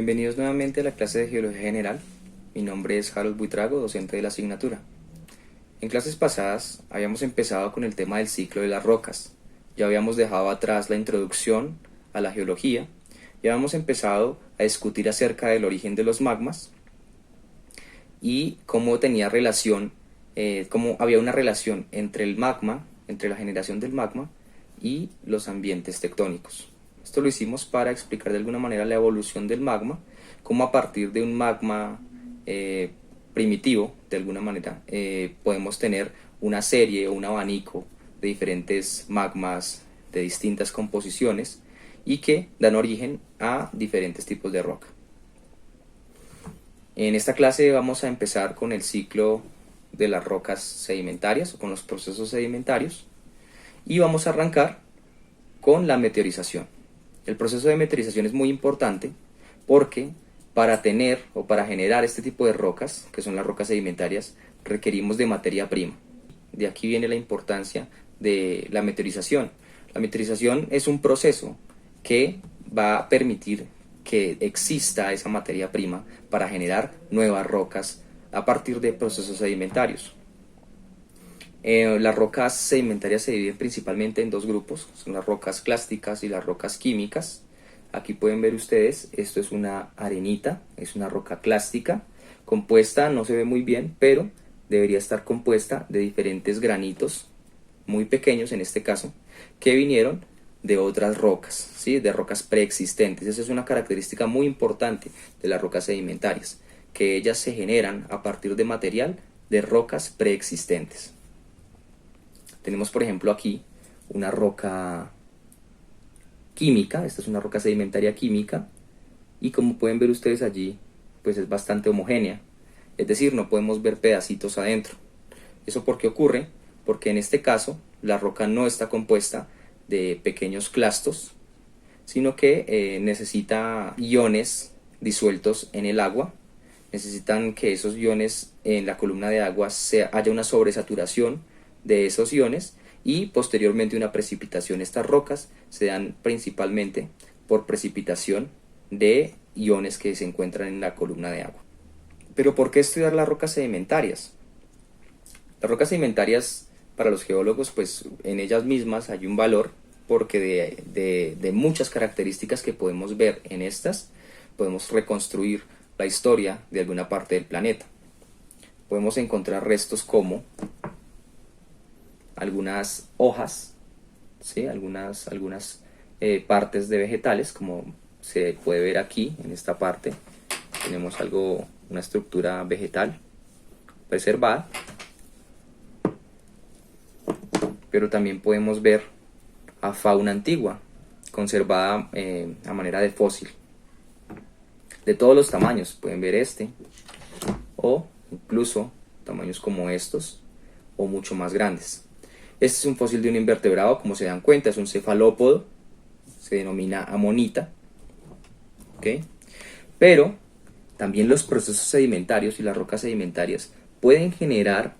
Bienvenidos nuevamente a la clase de Geología General. Mi nombre es Harold Buitrago, docente de la asignatura. En clases pasadas habíamos empezado con el tema del ciclo de las rocas. Ya habíamos dejado atrás la introducción a la geología y habíamos empezado a discutir acerca del origen de los magmas y cómo tenía relación, cómo había una relación entre el magma, entre la generación del magma y los ambientes tectónicos. Esto lo hicimos para explicar de alguna manera la evolución del magma, cómo a partir de un magma primitivo, de alguna manera, podemos tener una serie o un abanico de diferentes magmas de distintas composiciones y que dan origen a diferentes tipos de roca. En esta clase vamos a empezar con el ciclo de las rocas sedimentarias o con los procesos sedimentarios y vamos a arrancar con la meteorización. El proceso de meteorización es muy importante porque para tener o para generar este tipo de rocas, que son las rocas sedimentarias, requerimos de materia prima. De aquí viene la importancia de la meteorización. La meteorización es un proceso que va a permitir que exista esa materia prima para generar nuevas rocas a partir de procesos sedimentarios. Las rocas sedimentarias se dividen principalmente en dos grupos, son las rocas clásticas y las rocas químicas. Aquí pueden ver ustedes, esto es una arenita, es una roca clástica, compuesta, no se ve muy bien, pero debería estar compuesta de diferentes granitos, muy pequeños en este caso, que vinieron de otras rocas, ¿sí? De rocas preexistentes. Esa es una característica muy importante de las rocas sedimentarias, que ellas se generan a partir de material de rocas preexistentes. Tenemos por ejemplo aquí una roca química, esta es una roca sedimentaria química y como pueden ver ustedes allí pues es bastante homogénea, es decir, no podemos ver pedacitos adentro. ¿Eso por qué ocurre? Porque en este caso la roca no está compuesta de pequeños clastos, sino que necesita iones disueltos en el agua, necesitan que esos iones en la columna de agua haya una sobresaturación de esos iones y posteriormente una precipitación. Estas rocas se dan principalmente por precipitación de iones que se encuentran en la columna de agua. Pero ¿por qué estudiar las rocas sedimentarias? Las rocas sedimentarias para los geólogos, pues en ellas mismas hay un valor porque de muchas características que podemos ver en estas, podemos reconstruir la historia de alguna parte del planeta. Podemos encontrar restos como algunas hojas, ¿sí? algunas partes de vegetales, como se puede ver aquí en esta parte. Tenemos una estructura vegetal preservada, pero también podemos ver a fauna antigua conservada a manera de fósil, de todos los tamaños. Pueden ver este, o incluso tamaños como estos, o mucho más grandes. Este es un fósil de un invertebrado, como se dan cuenta, es un cefalópodo, se denomina amonita, ¿okay? Pero también los procesos sedimentarios y las rocas sedimentarias pueden generar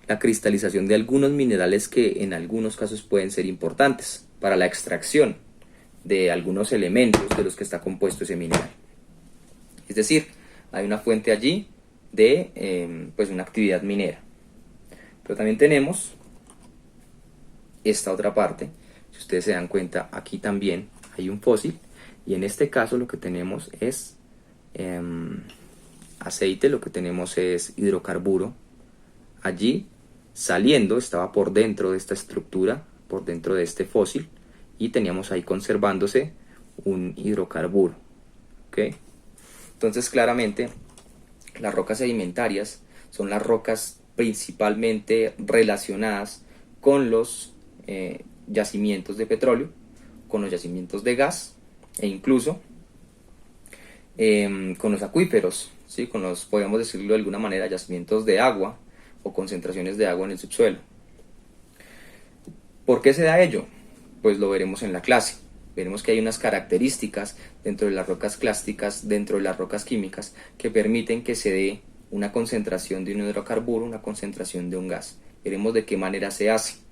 la cristalización de algunos minerales que en algunos casos pueden ser importantes para la extracción de algunos elementos de los que está compuesto ese mineral. Es decir, hay una fuente allí de pues una actividad minera. Pero también tenemos esta otra parte. Si ustedes se dan cuenta, aquí también hay un fósil y en este caso lo que tenemos es aceite, lo que tenemos es hidrocarburo. Allí saliendo estaba por dentro de esta estructura, por dentro de este fósil, y teníamos ahí conservándose un hidrocarburo, ¿okay? Entonces claramente las rocas sedimentarias son las rocas principalmente relacionadas con los yacimientos de petróleo, con los yacimientos de gas e incluso con los acuíferos, ¿sí? Con los, podríamos decirlo de alguna manera, yacimientos de agua o concentraciones de agua en el subsuelo. ¿Por qué se da ello? Pues lo veremos en la clase. Veremos que hay unas características dentro de las rocas clásticas, dentro de las rocas químicas, que permiten que se dé una concentración de un hidrocarburo, una concentración de un gas. Veremos de qué manera se hace.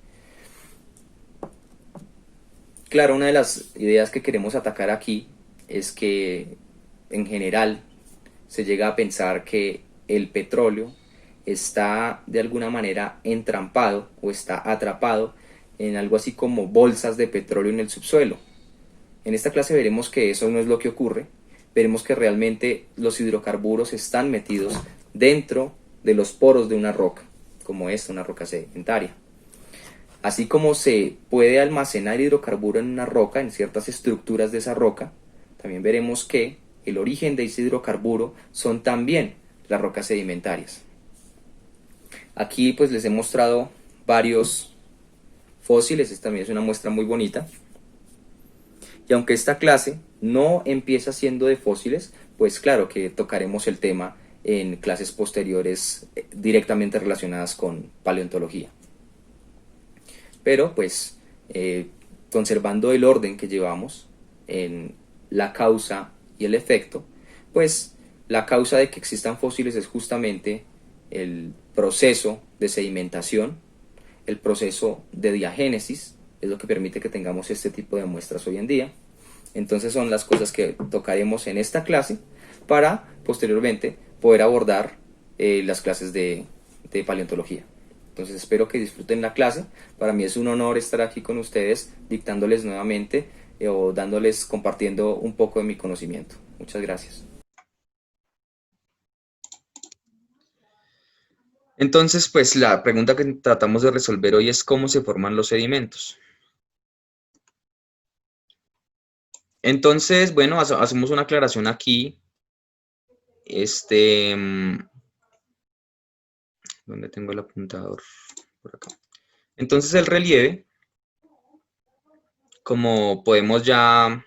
Claro, una de las ideas que queremos atacar aquí es que en general se llega a pensar que el petróleo está de alguna manera entrampado o está atrapado en algo así como bolsas de petróleo en el subsuelo. En esta clase veremos que eso no es lo que ocurre, veremos que realmente los hidrocarburos están metidos dentro de los poros de una roca, como esta, una roca sedimentaria. Así como se puede almacenar hidrocarburo en una roca, en ciertas estructuras de esa roca, también veremos que el origen de ese hidrocarburo son también las rocas sedimentarias. Aquí pues les he mostrado varios fósiles, esta también es una muestra muy bonita. Y aunque esta clase no empieza siendo de fósiles, pues claro que tocaremos el tema en clases posteriores directamente relacionadas con paleontología. Pero pues conservando el orden que llevamos en la causa y el efecto, pues la causa de que existan fósiles es justamente el proceso de sedimentación, el proceso de diagénesis, es lo que permite que tengamos este tipo de muestras hoy en día. Entonces son las cosas que tocaremos en esta clase para posteriormente poder abordar las clases de paleontología. Entonces espero que disfruten la clase. Para mí es un honor estar aquí con ustedes dictándoles nuevamente o dándoles, compartiendo un poco de mi conocimiento. Muchas gracias. Entonces, pues la pregunta que tratamos de resolver hoy es cómo se forman los sedimentos. Entonces, bueno, hacemos una aclaración aquí. ¿Dónde tengo el apuntador? Por acá. Entonces el relieve, como podemos ya,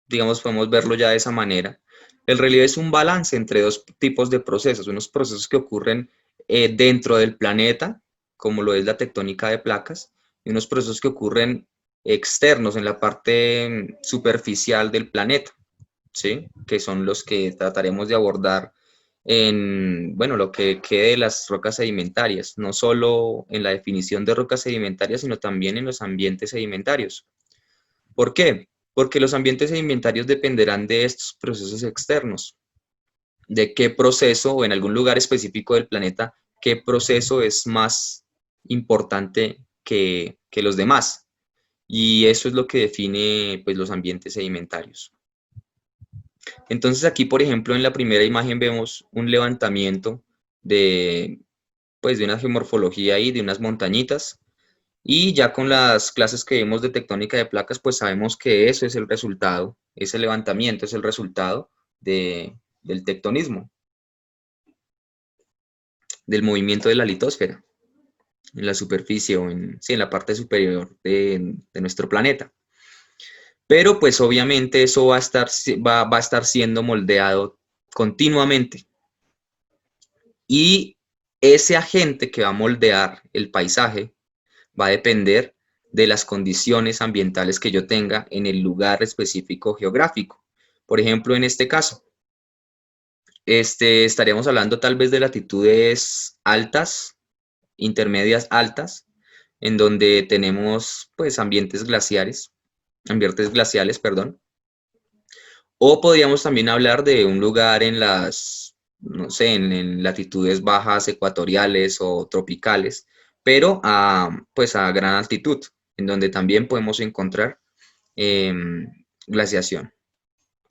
digamos, podemos verlo ya de esa manera, el relieve es un balance entre dos tipos de procesos, unos procesos que ocurren dentro del planeta, como lo es la tectónica de placas, y unos procesos que ocurren externos en la parte superficial del planeta, ¿sí? Que son los que trataremos de abordar en, bueno, lo que quede de las rocas sedimentarias, no solo en la definición de rocas sedimentarias, sino también en los ambientes sedimentarios. ¿Por qué? Porque los ambientes sedimentarios dependerán de estos procesos externos, de qué proceso o en algún lugar específico del planeta, qué proceso es más importante que los demás. Y eso es lo que define pues, los ambientes sedimentarios. Entonces aquí, por ejemplo, en la primera imagen vemos un levantamiento de, pues, de una geomorfología y de unas montañitas. Y ya con las clases que vimos de tectónica de placas, pues sabemos que eso es el resultado, ese levantamiento es el resultado del tectonismo, del movimiento de la litosfera en la superficie o en, sí, en la parte superior de nuestro planeta. Pero pues obviamente eso va a estar siendo moldeado continuamente. Y ese agente que va a moldear el paisaje va a depender de las condiciones ambientales que yo tenga en el lugar específico geográfico. Por ejemplo, en este caso, estaríamos hablando tal vez de latitudes altas, intermedias altas, en donde tenemos pues ambientes glaciales, perdón. O podríamos también hablar de un lugar en las, no sé, en latitudes bajas ecuatoriales o tropicales, pero pues a gran altitud, en donde también podemos encontrar glaciación.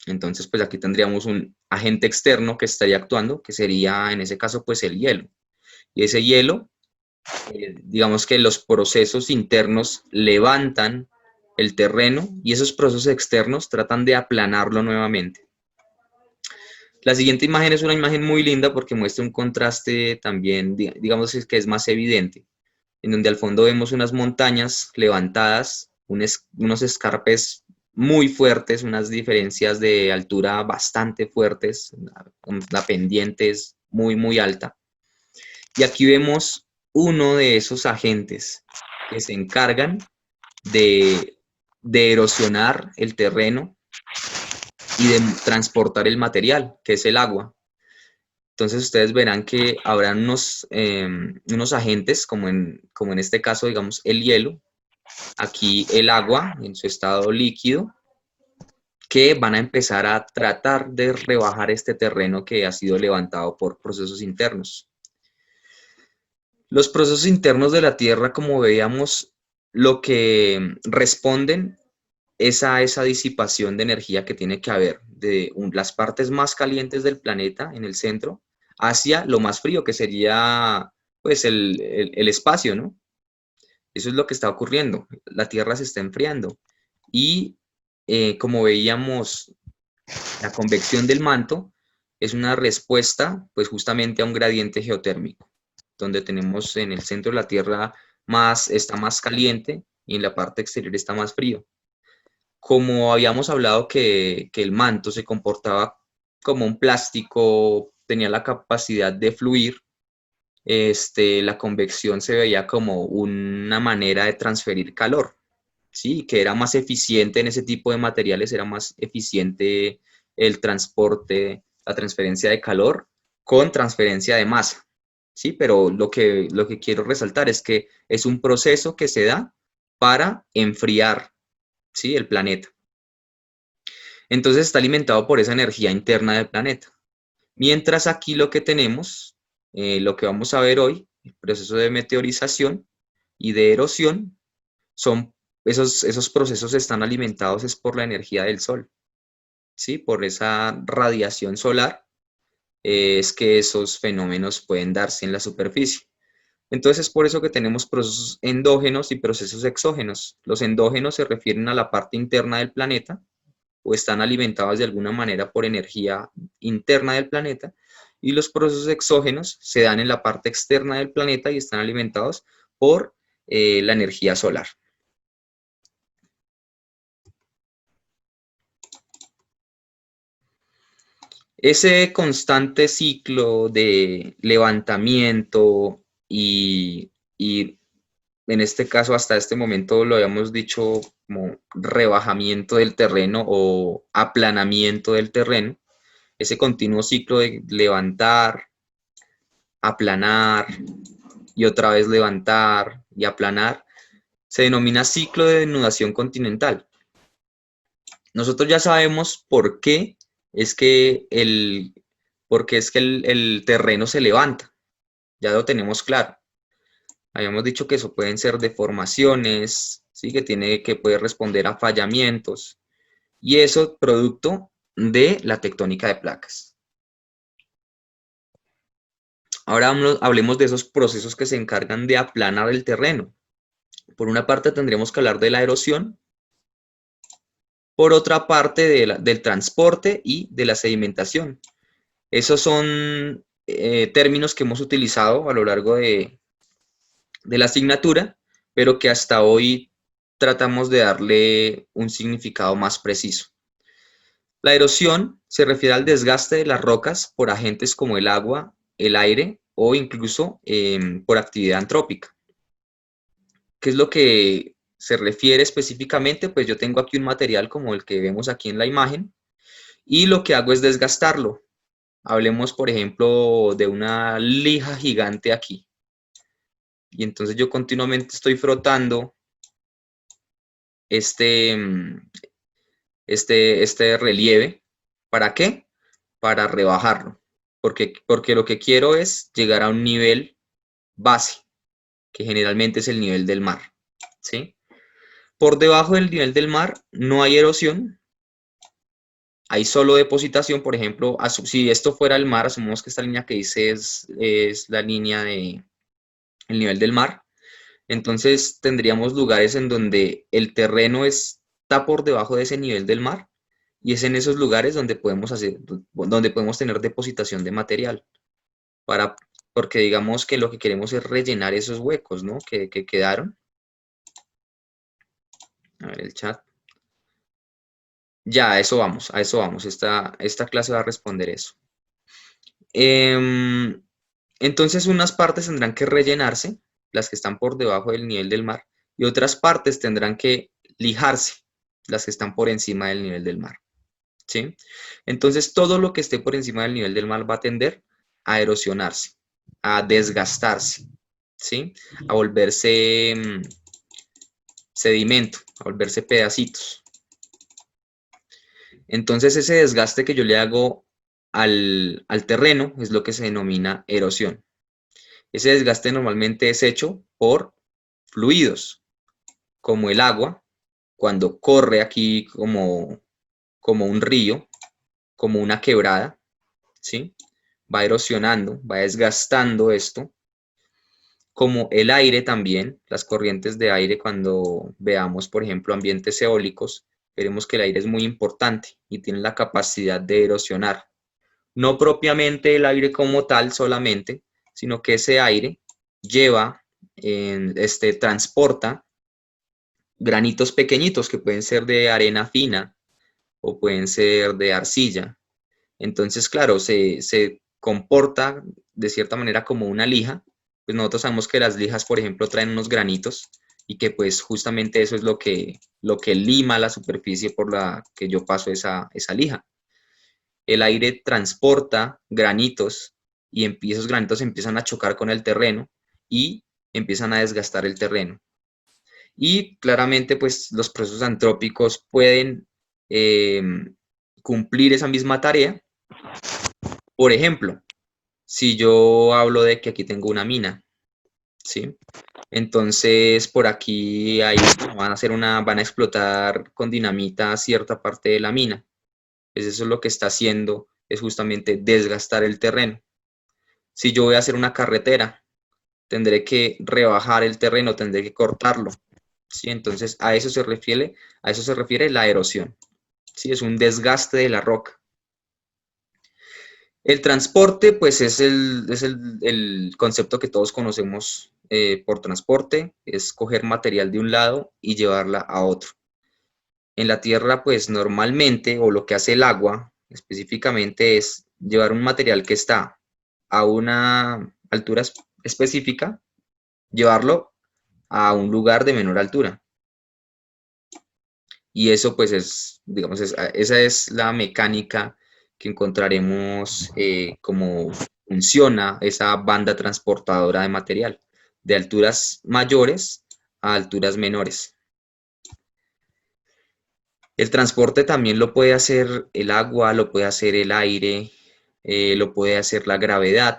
Entonces, pues aquí tendríamos un agente externo que estaría actuando, que sería en ese caso pues el hielo. Y ese hielo, digamos que los procesos internos levantan el terreno y esos procesos externos tratan de aplanarlo nuevamente. La siguiente imagen es una imagen muy linda porque muestra un contraste también, digamos que es más evidente, en donde al fondo vemos unas montañas levantadas, unos escarpes muy fuertes, unas diferencias de altura bastante fuertes, la pendiente es muy, muy alta. Y aquí vemos uno de esos agentes que se encargan de erosionar el terreno y de transportar el material, que es el agua. Entonces ustedes verán que habrán unos agentes, como en este caso, digamos, el hielo, aquí el agua en su estado líquido, que van a empezar a tratar de rebajar este terreno que ha sido levantado por procesos internos. Los procesos internos de la Tierra, como veíamos, lo que responden es a esa disipación de energía que tiene que haber de las partes más calientes del planeta en el centro hacia lo más frío, que sería pues el espacio, ¿no? Eso es lo que está ocurriendo. La Tierra se está enfriando y como veíamos, la convección del manto es una respuesta pues justamente a un gradiente geotérmico, donde tenemos en el centro de la Tierra está más caliente y en la parte exterior está más frío. Como habíamos hablado que el manto se comportaba como un plástico, tenía la capacidad de fluir, la convección se veía como una manera de transferir calor, ¿sí? Que era más eficiente en ese tipo de materiales, era más eficiente el transporte, la transferencia de calor con transferencia de masa, ¿sí? Pero lo que quiero resaltar es que es un proceso que se da para enfriar, ¿sí? El planeta. Entonces está alimentado por esa energía interna del planeta. Mientras aquí lo que tenemos, lo que vamos a ver hoy, el proceso de meteorización y de erosión, son esos procesos están alimentados es por la energía del sol, ¿sí? Por esa radiación solar, es que esos fenómenos pueden darse en la superficie. Entonces es por eso que tenemos procesos endógenos y procesos exógenos. Los endógenos se refieren a la parte interna del planeta o están alimentados de alguna manera por energía interna del planeta, y los procesos exógenos se dan en la parte externa del planeta y están alimentados por la energía solar. Ese constante ciclo de levantamiento y en este caso hasta este momento lo habíamos dicho como rebajamiento del terreno o aplanamiento del terreno, ese continuo ciclo de levantar, aplanar y otra vez levantar y aplanar, se denomina ciclo de denudación continental. Nosotros ya sabemos por qué es que el terreno se levanta, ya lo tenemos claro. Habíamos dicho que eso pueden ser deformaciones, ¿sí? Que puede responder a fallamientos, y eso producto de la tectónica de placas. Ahora hablemos de esos procesos que se encargan de aplanar el terreno. Por una parte tendremos que hablar de la erosión, por otra parte del transporte y de la sedimentación. Esos son términos que hemos utilizado a lo largo de la asignatura, pero que hasta hoy tratamos de darle un significado más preciso. La erosión se refiere al desgaste de las rocas por agentes como el agua, el aire o incluso por actividad antrópica. ¿Qué es lo que se refiere específicamente? Pues yo tengo aquí un material como el que vemos aquí en la imagen y lo que hago es desgastarlo. Hablemos, por ejemplo, de una lija gigante aquí. Y entonces yo continuamente estoy frotando este, este relieve. ¿Para qué? Para rebajarlo. Porque lo que quiero es llegar a un nivel base, que generalmente es el nivel del mar, ¿sí? Por debajo del nivel del mar no hay erosión, hay solo depositación. Por ejemplo, si esto fuera el mar, asumimos que esta línea que dice es la línea de el nivel del mar. Entonces tendríamos lugares en donde el terreno está por debajo de ese nivel del mar, y es en esos lugares donde podemos tener depositación de material, para, porque digamos que lo que queremos es rellenar esos huecos, ¿no? que quedaron. A ver el chat. Ya, a eso vamos, a eso vamos. Esta clase va a responder eso. Em, entonces unas partes tendrán que rellenarse, las que están por debajo del nivel del mar, y otras partes tendrán que lijarse, las que están por encima del nivel del mar, ¿sí? Entonces todo lo que esté por encima del nivel del mar va a tender a erosionarse, a desgastarse, ¿sí? A volverse sedimento, a volverse pedacitos. Entonces ese desgaste que yo le hago al terreno es lo que se denomina erosión. Ese desgaste normalmente es hecho por fluidos, como el agua, cuando corre aquí como un río, como una quebrada, ¿sí? Va erosionando, va desgastando esto, como el aire también, las corrientes de aire, cuando veamos, por ejemplo, ambientes eólicos, veremos que el aire es muy importante y tiene la capacidad de erosionar. No propiamente el aire como tal solamente, sino que ese aire lleva, transporta granitos pequeñitos que pueden ser de arena fina o pueden ser de arcilla. Entonces, claro, se comporta de cierta manera como una lija. Pues nosotros sabemos que las lijas, por ejemplo, traen unos granitos y que pues justamente eso es lo que lima la superficie por la que yo paso esa lija. El aire transporta granitos y esos granitos empiezan a chocar con el terreno y empiezan a desgastar el terreno. Y claramente, pues los procesos antrópicos pueden eh, cumplir esa misma tarea. Por ejemplo, si yo hablo de que aquí tengo una mina, ¿sí? Entonces, por aquí van a explotar con dinamita cierta parte de la mina. Pues eso es lo que está haciendo, es justamente desgastar el terreno. Si yo voy a hacer una carretera, tendré que rebajar el terreno, tendré que cortarlo, ¿sí? Entonces, a eso se refiere la erosión, ¿sí? Es un desgaste de la roca. El transporte, pues es el concepto que todos conocemos por transporte, es coger material de un lado y llevarla a otro. En la tierra, pues normalmente, o lo que hace el agua específicamente, es llevar un material que está a una altura específica, llevarlo a un lugar de menor altura. Y eso pues digamos, esa es la mecánica que encontraremos cómo funciona esa banda transportadora de material, de alturas mayores a alturas menores. El transporte también lo puede hacer el agua, lo puede hacer el aire, lo puede hacer la gravedad,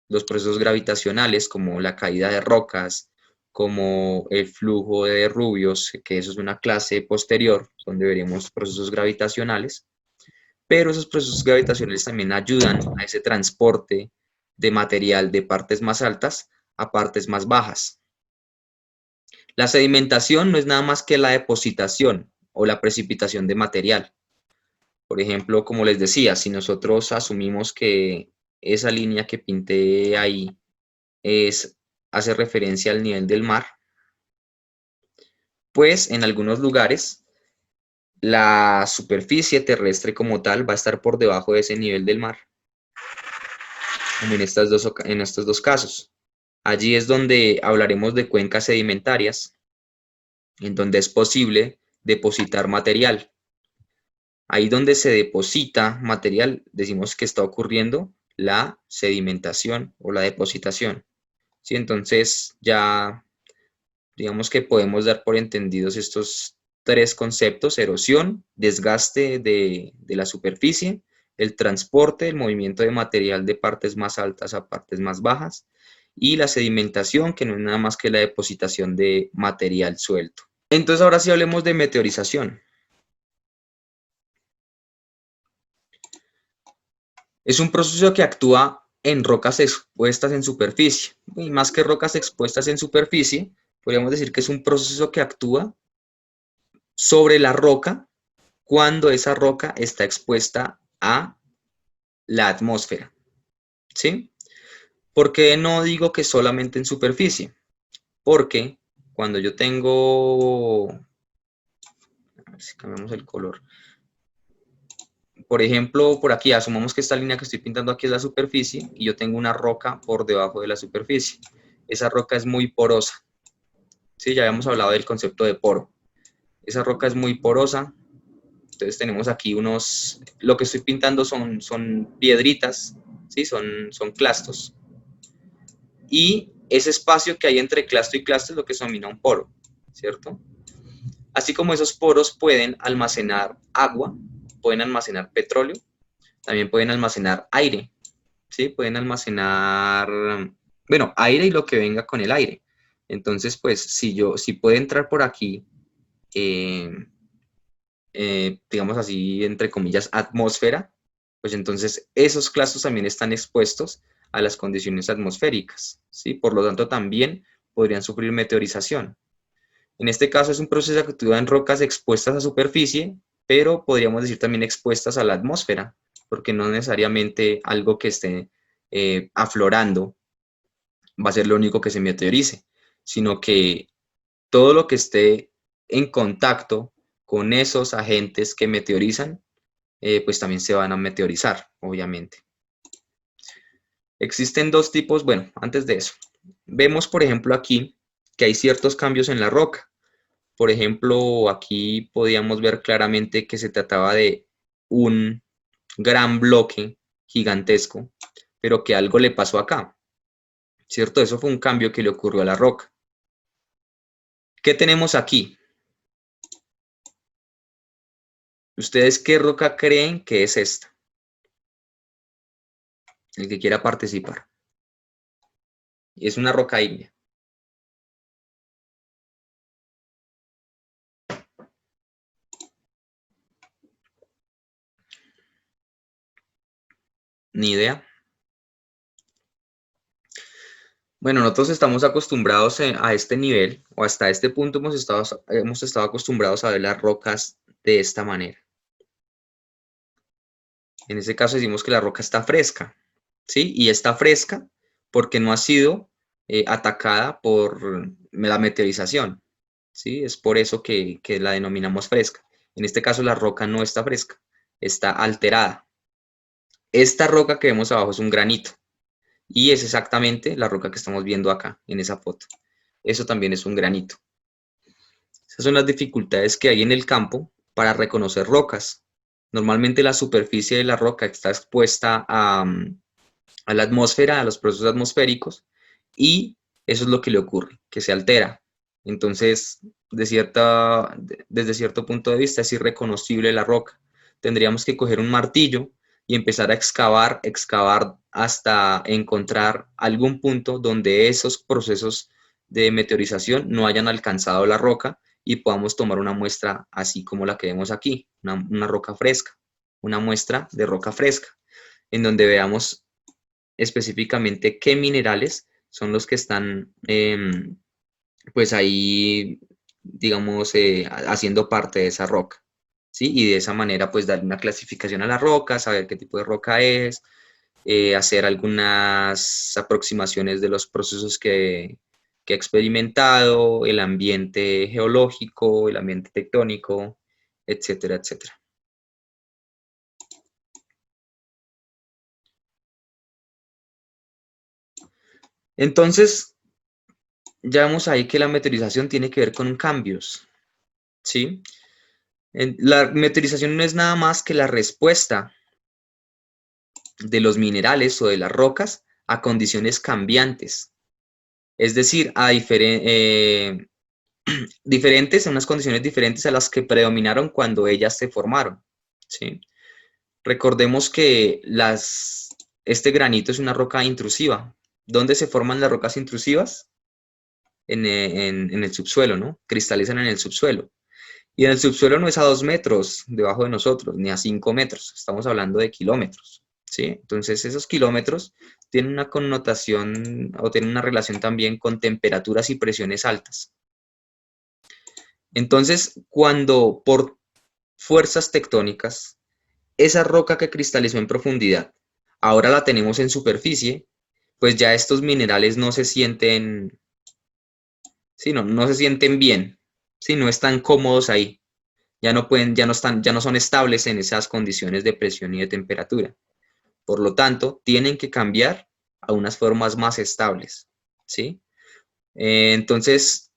los procesos gravitacionales como la caída de rocas, como el flujo de derrubios, que eso es una clase posterior donde veremos procesos gravitacionales, pero esos procesos gravitacionales también ayudan a ese transporte de material de partes más altas a partes más bajas. La sedimentación no es nada más que la depositación o la precipitación de material. Por ejemplo, como les decía, si nosotros asumimos que esa línea que pinté ahí hace referencia al nivel del mar, pues en algunos lugares la superficie terrestre como tal va a estar por debajo de ese nivel del mar, como en estos dos casos. Allí es donde hablaremos de cuencas sedimentarias, en donde es posible depositar material. Ahí donde se deposita material, decimos que está ocurriendo la sedimentación o la depositación, ¿sí? Entonces ya digamos que podemos dar por entendidos estos tres conceptos: erosión, desgaste de la superficie, el transporte, el movimiento de material de partes más altas a partes más bajas, y la sedimentación, que no es nada más que la depositación de material suelto. Entonces ahora sí hablemos de meteorización. Es un proceso que actúa en rocas expuestas en superficie. Y más que rocas expuestas en superficie, podríamos decir que es un proceso que actúa sobre la roca cuando esa roca está expuesta a la atmósfera, ¿sí? ¿Por qué no digo que solamente en superficie? Porque cuando yo tengo, a ver si cambiamos el color, por ejemplo, por aquí, asumamos que esta línea que estoy pintando aquí es la superficie y yo tengo una roca por debajo de la superficie. Esa roca es muy porosa, ¿sí? Ya habíamos hablado del concepto de poro. Esa roca es muy porosa, entonces tenemos aquí lo que estoy pintando son piedritas, ¿sí? Son clastos. Y ese espacio que hay entre clasto y clasto es lo que se denomina un poro, ¿cierto? Así como esos poros pueden almacenar agua, pueden almacenar petróleo, también pueden almacenar aire, ¿sí? Pueden almacenar, bueno, aire y lo que venga con el aire. Entonces, pues, si puede entrar por aquí, eh, digamos así, entre comillas, atmósfera, pues entonces esos clastos también están expuestos a las condiciones atmosféricas, ¿sí? Por lo tanto, también podrían sufrir meteorización. En este caso es un proceso que actúa en rocas expuestas a superficie, pero podríamos decir también expuestas a la atmósfera, porque no necesariamente algo que esté aflorando va a ser lo único que se meteorice, sino que todo lo que esté en contacto con esos agentes que meteorizan, pues también se van a meteorizar, obviamente. Existen dos tipos, bueno, antes de eso, vemos por ejemplo aquí que hay ciertos cambios en la roca. Por ejemplo, aquí podíamos ver claramente que se trataba de un gran bloque gigantesco, pero que algo le pasó acá, ¿cierto? Eso fue un cambio que le ocurrió a la roca. ¿Qué tenemos aquí? ¿Ustedes qué roca creen que es esta? El que quiera participar. Es una roca ígnea. Ni idea. Bueno, nosotros estamos acostumbrados a este nivel, o hasta este punto hemos estado acostumbrados a ver las rocas de esta manera. En este caso decimos que la roca está fresca, ¿sí? Y está fresca porque no ha sido atacada por la meteorización, ¿sí? Es por eso que la denominamos fresca. En este caso la roca no está fresca, está alterada. Esta roca que vemos abajo es un granito y es exactamente la roca que estamos viendo acá en esa foto. Eso también es un granito. Esas son las dificultades que hay en el campo para reconocer rocas. Normalmente la superficie de la roca está expuesta a la atmósfera, a los procesos atmosféricos, y eso es lo que le ocurre, que se altera. Entonces, desde cierto punto de vista es irreconocible la roca. Tendríamos que coger un martillo y empezar a excavar, excavar hasta encontrar algún punto donde esos procesos de meteorización no hayan alcanzado la roca y podamos tomar una muestra así como la que vemos aquí, una roca fresca, una muestra de roca fresca, en donde veamos específicamente qué minerales son los que están pues ahí, digamos, haciendo parte de esa roca, ¿sí? Y de esa manera pues darle una clasificación a la roca, saber qué tipo de roca es, hacer algunas aproximaciones de los procesos que ha experimentado, el ambiente geológico, el ambiente tectónico, etcétera, etcétera. Entonces, ya vemos ahí que la meteorización tiene que ver con cambios, ¿sí? La meteorización no es nada más que la respuesta de los minerales o de las rocas a condiciones cambiantes, es decir, diferentes, unas condiciones diferentes a las que predominaron cuando ellas se formaron, ¿sí? Recordemos que este granito es una roca intrusiva. ¿Dónde se forman las rocas intrusivas? En el subsuelo, ¿no? Cristalizan en el subsuelo. Y en el subsuelo no es a 2 metros debajo de nosotros, ni a 5 metros, estamos hablando de kilómetros, ¿sí? Entonces esos kilómetros tienen una connotación o tienen una relación también con temperaturas y presiones altas. Entonces, cuando por fuerzas tectónicas, esa roca que cristalizó en profundidad, ahora la tenemos en superficie, pues ya estos minerales no se sienten, sí, no se sienten bien, sí, no están cómodos ahí. Ya no son estables en esas condiciones de presión y de temperatura. Por lo tanto, tienen que cambiar a unas formas más estables, ¿sí? Entonces,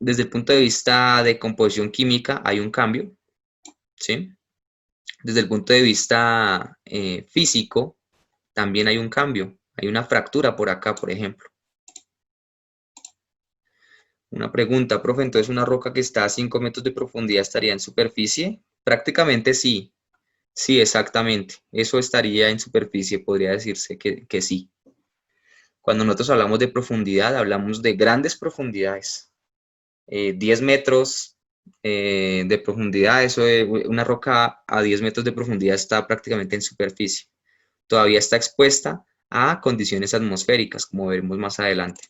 desde el punto de vista de composición química hay un cambio, ¿sí? Desde el punto de vista físico también hay un cambio. Hay una fractura por acá, por ejemplo. Una pregunta, profe, entonces una roca que está a 5 metros de profundidad estaría en superficie. Prácticamente sí. Sí, exactamente. Eso estaría en superficie, podría decirse que sí. Cuando nosotros hablamos de profundidad, hablamos de grandes profundidades. 10 metros de profundidad, una roca a 10 metros de profundidad está prácticamente en superficie. Todavía está expuesta a condiciones atmosféricas, como veremos más adelante.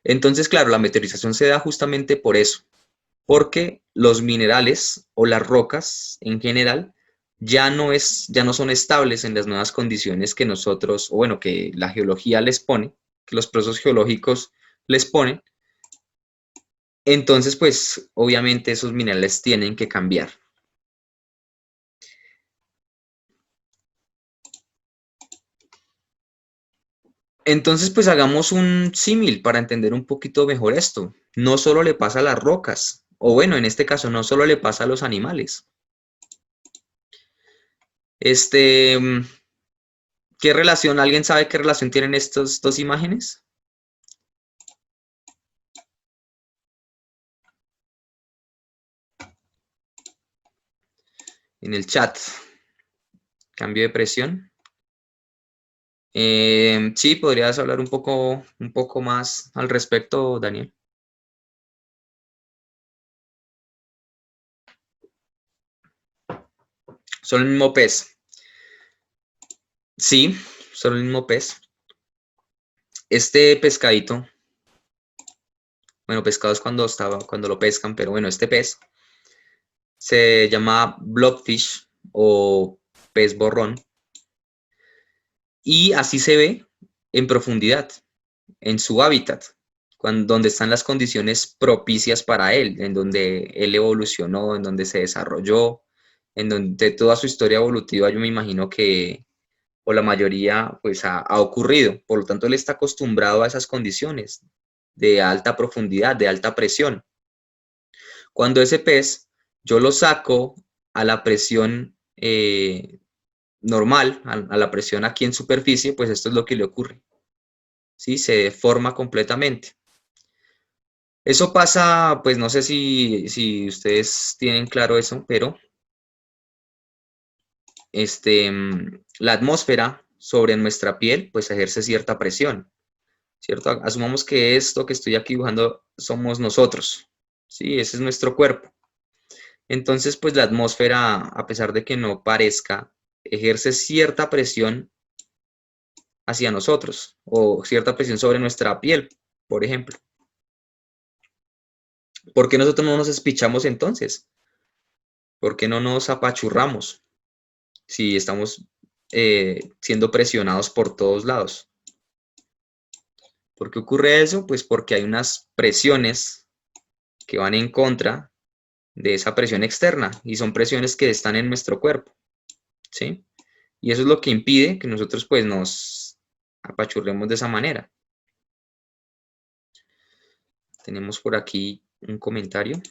Entonces, claro, la meteorización se da justamente por eso, porque los minerales o las rocas en general ya no son estables en las nuevas condiciones que nosotros, o bueno, que la geología les pone, que los procesos geológicos les ponen. Entonces, pues, obviamente esos minerales tienen que cambiar. Entonces, pues hagamos un símil para entender un poquito mejor esto. No solo le pasa a las rocas, o bueno, en este caso, no solo le pasa a los animales. Este, ¿Qué relación? ¿Alguien sabe qué relación tienen estas dos imágenes? En el chat. Cambio de presión. Sí, podrías hablar un poco más al respecto, Daniel. Son el mismo pez. Sí, son el mismo pez. Este pescadito, bueno, pescado es cuando lo pescan, pero bueno, este pez se llama blobfish o pez borrón y así se ve en profundidad, en su hábitat, donde están las condiciones propicias para él, en donde él evolucionó, en donde se desarrolló, en donde toda su historia evolutiva yo me imagino que, o la mayoría, pues ha ocurrido. Por lo tanto, él está acostumbrado a esas condiciones de alta profundidad, de alta presión. Cuando ese pez yo lo saco a la presión normal, a la presión aquí en superficie, pues esto es lo que le ocurre. ¿Sí? Se deforma completamente. Eso pasa, pues no sé si ustedes tienen claro eso, pero la atmósfera sobre nuestra piel pues ejerce cierta presión, ¿cierto? Asumamos que esto que estoy aquí dibujando somos nosotros, ¿sí? Ese es nuestro cuerpo. Entonces, pues la atmósfera, a pesar de que no parezca, ejerce cierta presión hacia nosotros o cierta presión sobre nuestra piel, por ejemplo. ¿Por qué nosotros no nos espichamos entonces? ¿Por qué no nos apachurramos si estamos siendo presionados por todos lados? ¿Por qué ocurre eso? Pues porque hay unas presiones que van en contra de esa presión externa y son presiones que están en nuestro cuerpo, ¿sí? Y eso es lo que impide que nosotros pues nos apachurremos de esa manera. Tenemos por aquí un comentario.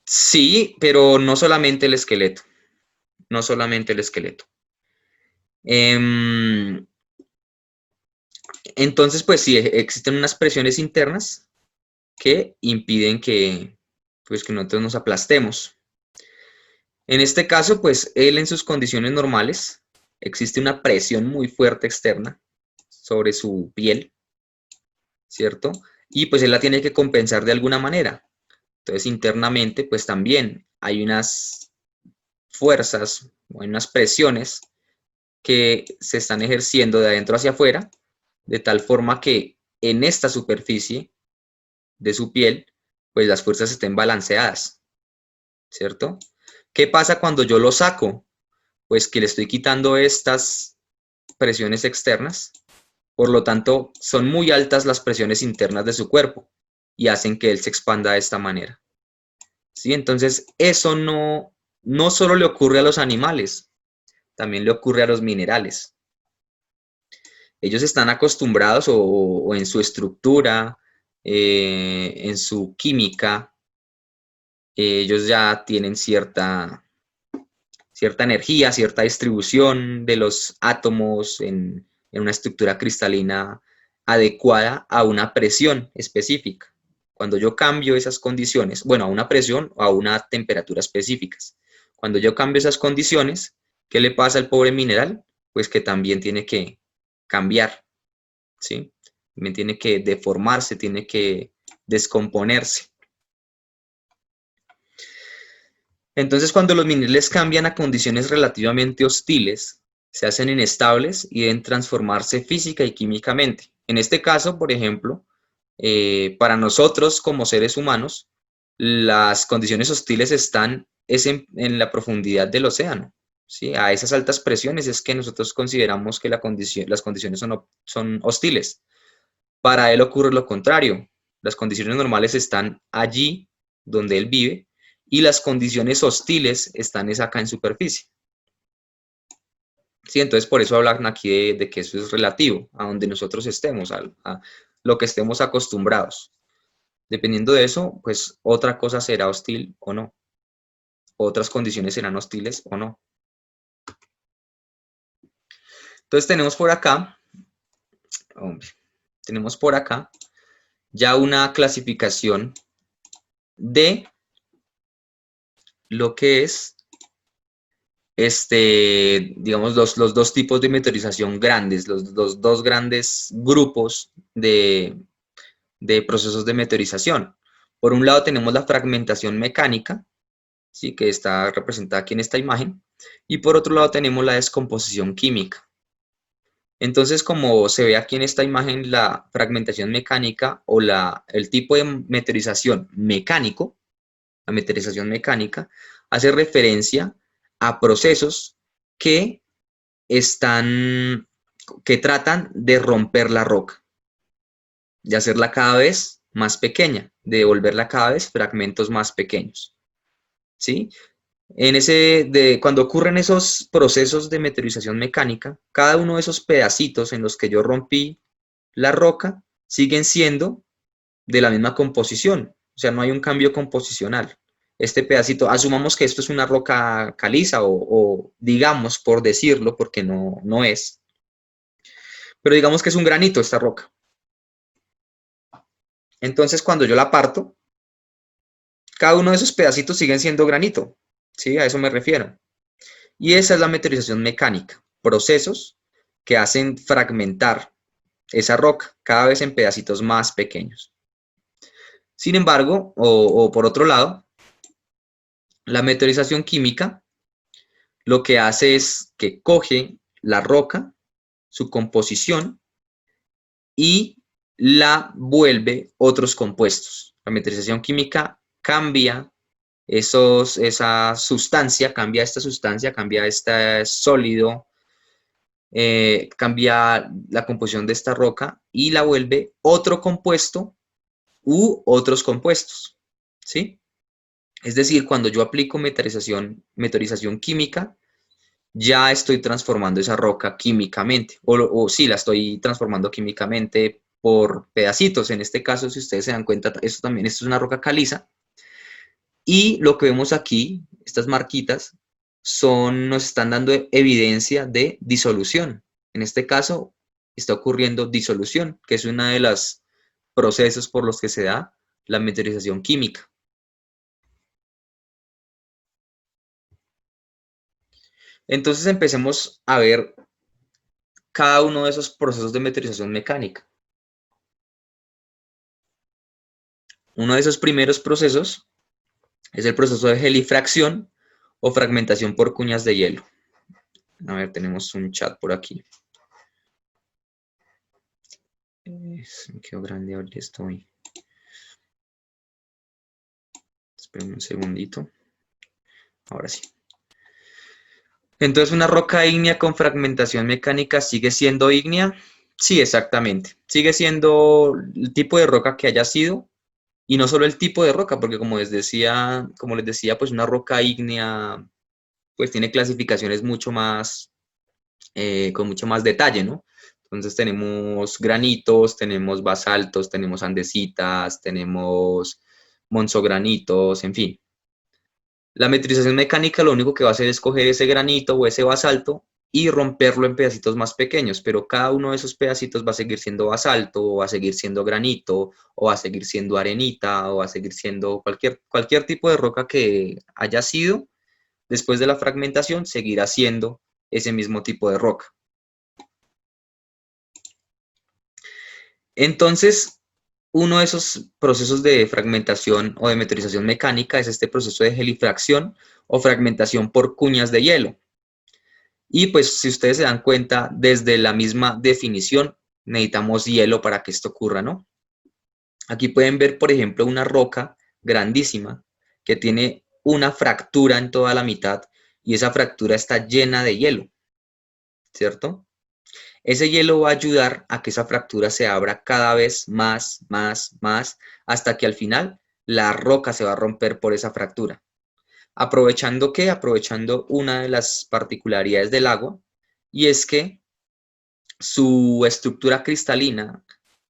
Sí, pero no solamente el esqueleto, no solamente el esqueleto. Entonces, pues sí, existen unas presiones internas que impiden pues, que nosotros nos aplastemos. En este caso, pues él en sus condiciones normales, existe una presión muy fuerte externa sobre su piel, ¿cierto? Y pues él la tiene que compensar de alguna manera. Entonces, internamente, pues también hay unas fuerzas o hay unas presiones que se están ejerciendo de adentro hacia afuera, de tal forma que en esta superficie de su piel, pues las fuerzas estén balanceadas, ¿cierto? ¿Qué pasa cuando yo lo saco? Pues que le estoy quitando estas presiones externas, por lo tanto, son muy altas las presiones internas de su cuerpo y hacen que él se expanda de esta manera. ¿Sí? Entonces, eso no solo le ocurre a los animales, también le ocurre a los minerales. Ellos están acostumbrados o en su estructura, en su química, ellos ya tienen cierta energía, cierta distribución de los átomos en una estructura cristalina adecuada a una presión específica. Cuando yo cambio esas condiciones, bueno, a una presión o a una temperatura específicas. Cuando yo cambio esas condiciones, ¿qué le pasa al pobre mineral? Pues que también tiene que cambiar, ¿sí? También tiene que deformarse, tiene que descomponerse. Entonces, cuando los minerales cambian a condiciones relativamente hostiles, se hacen inestables y deben transformarse física y químicamente. En este caso, por ejemplo, para nosotros como seres humanos, las condiciones hostiles están en la profundidad del océano. ¿Sí? A esas altas presiones es que nosotros consideramos que las condiciones son hostiles. Para él ocurre lo contrario. Las condiciones normales están allí donde él vive y las condiciones hostiles están acá en superficie. Sí, entonces por eso hablan aquí de que eso es relativo a donde nosotros estemos, a lo que estemos acostumbrados. Dependiendo de eso, pues otra cosa será hostil o no. Otras condiciones serán hostiles o no. Entonces tenemos por acá, hombre, tenemos por acá ya una clasificación de lo que es digamos, los dos tipos de meteorización grandes, los dos grandes grupos de procesos de meteorización. Por un lado tenemos la fragmentación mecánica, ¿sí? Que está representada aquí en esta imagen, y por otro lado tenemos la descomposición química. Entonces, como se ve aquí en esta imagen, la fragmentación mecánica o el tipo de meteorización mecánico, la meteorización mecánica, hace referencia a procesos que que tratan de romper la roca, de hacerla cada vez más pequeña, de volverla cada vez fragmentos más pequeños, ¿sí? Cuando ocurren esos procesos de meteorización mecánica, cada uno de esos pedacitos en los que yo rompí la roca siguen siendo de la misma composición, o sea, no hay un cambio composicional. Este pedacito, asumamos que esto es una roca caliza o digamos, por decirlo, porque no es, pero digamos que es un granito esta roca. Entonces, cuando yo la parto, cada uno de esos pedacitos siguen siendo granito, ¿sí? A eso me refiero. Y esa es la meteorización mecánica, procesos que hacen fragmentar esa roca cada vez en pedacitos más pequeños. Sin embargo, o por otro lado, la meteorización química lo que hace es que coge la roca, su composición, y la vuelve otros compuestos. La meteorización química cambia esa sustancia, cambia esta sustancia, cambia este sólido, cambia la composición de esta roca y la vuelve otro compuesto u otros compuestos, ¿sí? Es decir, cuando yo aplico meteorización química, ya estoy transformando esa roca químicamente, o sí, la estoy transformando químicamente por pedacitos. En este caso, si ustedes se dan cuenta, esto es una roca caliza. Y lo que vemos aquí, estas marquitas, nos están dando evidencia de disolución. En este caso, está ocurriendo disolución, que es uno de los procesos por los que se da la meteorización química. Entonces empecemos a ver cada uno de esos procesos de meteorización mecánica. Uno de esos primeros procesos es el proceso de gelifracción o fragmentación por cuñas de hielo. A ver, tenemos un chat por aquí. Me quedó grande, ahora estoy. Esperen un segundito. Ahora sí. Entonces, ¿una roca ígnea con fragmentación mecánica sigue siendo ígnea? Sí, exactamente. Sigue siendo el tipo de roca que haya sido, y no solo el tipo de roca, porque como les decía, pues una roca ígnea pues tiene clasificaciones con mucho más detalle, ¿no? Entonces tenemos granitos, tenemos basaltos, tenemos andesitas, tenemos monzogranitos, en fin. La metrización mecánica lo único que va a hacer es coger ese granito o ese basalto y romperlo en pedacitos más pequeños, pero cada uno de esos pedacitos va a seguir siendo basalto, o va a seguir siendo granito, o va a seguir siendo arenita, o va a seguir siendo cualquier tipo de roca que haya sido, después de la fragmentación, seguirá siendo ese mismo tipo de roca. Entonces, uno de esos procesos de fragmentación o de meteorización mecánica es este proceso de gelifracción o fragmentación por cuñas de hielo. Y pues si ustedes se dan cuenta, desde la misma definición necesitamos hielo para que esto ocurra, ¿no? Aquí pueden ver, por ejemplo, una roca grandísima que tiene una fractura en toda la mitad y esa fractura está llena de hielo, ¿cierto? Ese hielo va a ayudar a que esa fractura se abra cada vez más, hasta que al final la roca se va a romper por esa fractura. ¿Aprovechando qué? Aprovechando una de las particularidades del agua, y es que su estructura cristalina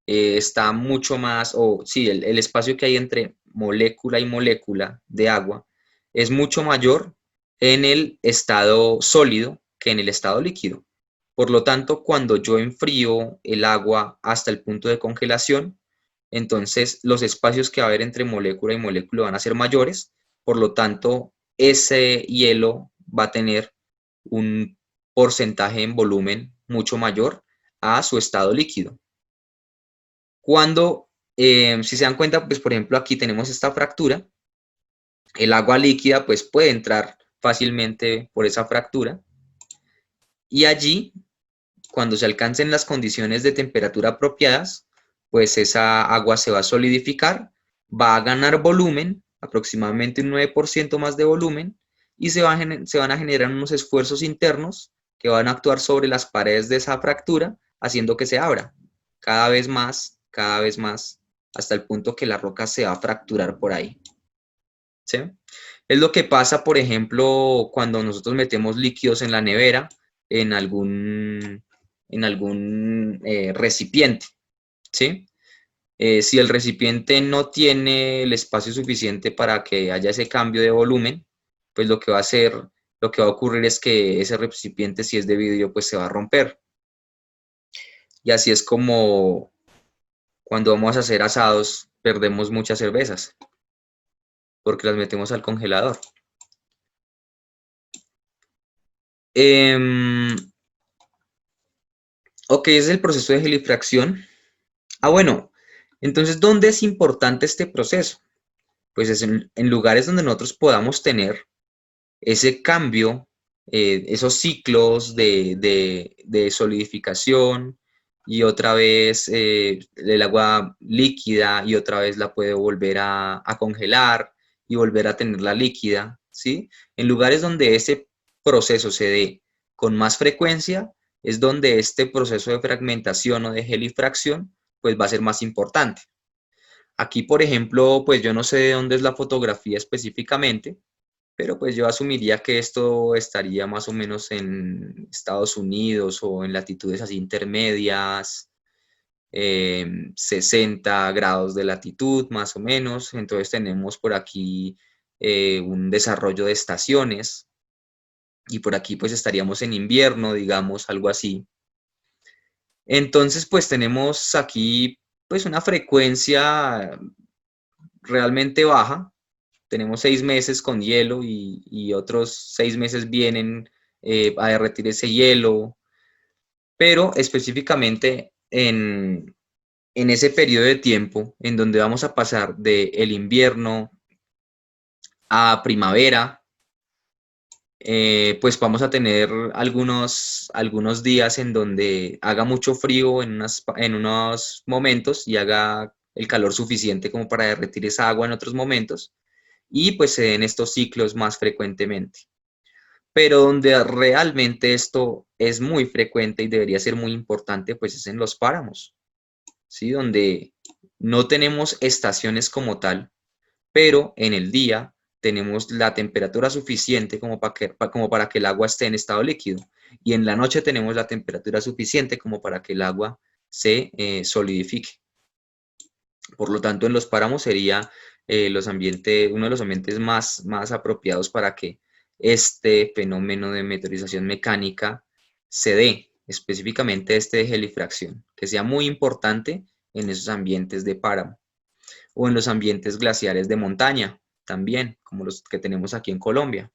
está mucho más, o sí, el espacio que hay entre molécula y molécula de agua es mucho mayor en el estado sólido que en el estado líquido. Por lo tanto, cuando yo enfrío el agua hasta el punto de congelación, entonces los espacios que va a haber entre molécula y molécula van a ser mayores. Por lo tanto, ese hielo va a tener un porcentaje en volumen mucho mayor a su estado líquido. Cuando, si se dan cuenta, pues por ejemplo aquí tenemos esta fractura, el agua líquida pues puede entrar fácilmente por esa fractura y allí, cuando se alcancen las condiciones de temperatura apropiadas, pues esa agua se va a solidificar, va a ganar volumen, aproximadamente un 9% más de volumen, y se van a generar unos esfuerzos internos que van a actuar sobre las paredes de esa fractura, haciendo que se abra cada vez más, hasta el punto que la roca se va a fracturar por ahí. ¿Sí? Es lo que pasa, por ejemplo, cuando nosotros metemos líquidos en la nevera, en algún, recipiente, ¿sí? Si el recipiente no tiene el espacio suficiente para que haya ese cambio de volumen, pues lo que va a ocurrir es que ese recipiente, si es de vidrio, pues se va a romper. Y así es como cuando vamos a hacer asados, perdemos muchas cervezas, porque las metemos al congelador. Ok, es el proceso de gelifracción. Bueno, entonces, ¿dónde es importante este proceso? Pues es en lugares donde nosotros podamos tener ese cambio, esos ciclos de solidificación y otra vez el agua líquida y otra vez la puede volver a congelar y volver a tenerla líquida, ¿sí? En lugares donde ese proceso se dé con más frecuencia es donde este proceso de fragmentación o de gelifracción pues va a ser más importante. Aquí, por ejemplo, pues yo no sé de dónde es la fotografía específicamente, pero pues yo asumiría que esto estaría más o menos en Estados Unidos o en latitudes así intermedias, 60 grados de latitud más o menos. Entonces tenemos por aquí un desarrollo de estaciones y por aquí pues estaríamos en invierno, digamos, algo así. Entonces pues tenemos aquí pues una frecuencia realmente baja. Tenemos 6 meses con hielo y otros 6 meses vienen a derretir ese hielo, pero específicamente en ese periodo de tiempo en donde vamos a pasar del invierno a primavera, pues vamos a tener algunos días en donde haga mucho frío en unos momentos y haga el calor suficiente como para derretir esa agua en otros momentos, y pues se den estos ciclos más frecuentemente. Pero donde realmente esto es muy frecuente y debería ser muy importante, pues es en los páramos, ¿sí? Donde no tenemos estaciones como tal, pero en el día tenemos la temperatura suficiente como para que el agua esté en estado líquido, y en la noche tenemos la temperatura suficiente como para que el agua se solidifique. Por lo tanto, en los páramos sería uno de los ambientes más apropiados para que este fenómeno de meteorización mecánica se dé específicamente este de gelifracción, que sea muy importante en esos ambientes de páramo o en los ambientes glaciares de montaña también, como los que tenemos aquí en Colombia.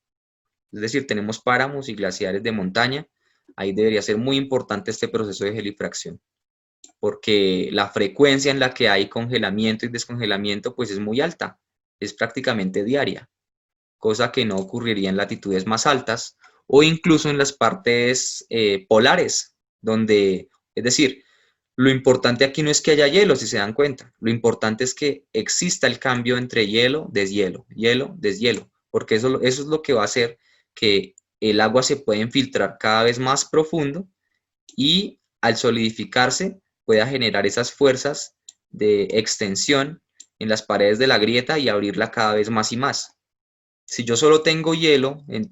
Es decir, tenemos páramos y glaciares de montaña. Ahí debería ser muy importante este proceso de gelifracción, porque la frecuencia en la que hay congelamiento y descongelamiento pues es muy alta, es prácticamente diaria, cosa que no ocurriría en latitudes más altas o incluso en las partes polares, donde, es decir, lo importante aquí no es que haya hielo, si se dan cuenta, lo importante es que exista el cambio entre hielo, deshielo, porque eso es lo que va a hacer que el agua se pueda infiltrar cada vez más profundo y al solidificarse pueda generar esas fuerzas de extensión en las paredes de la grieta y abrirla cada vez más y más. Si yo solo tengo hielo en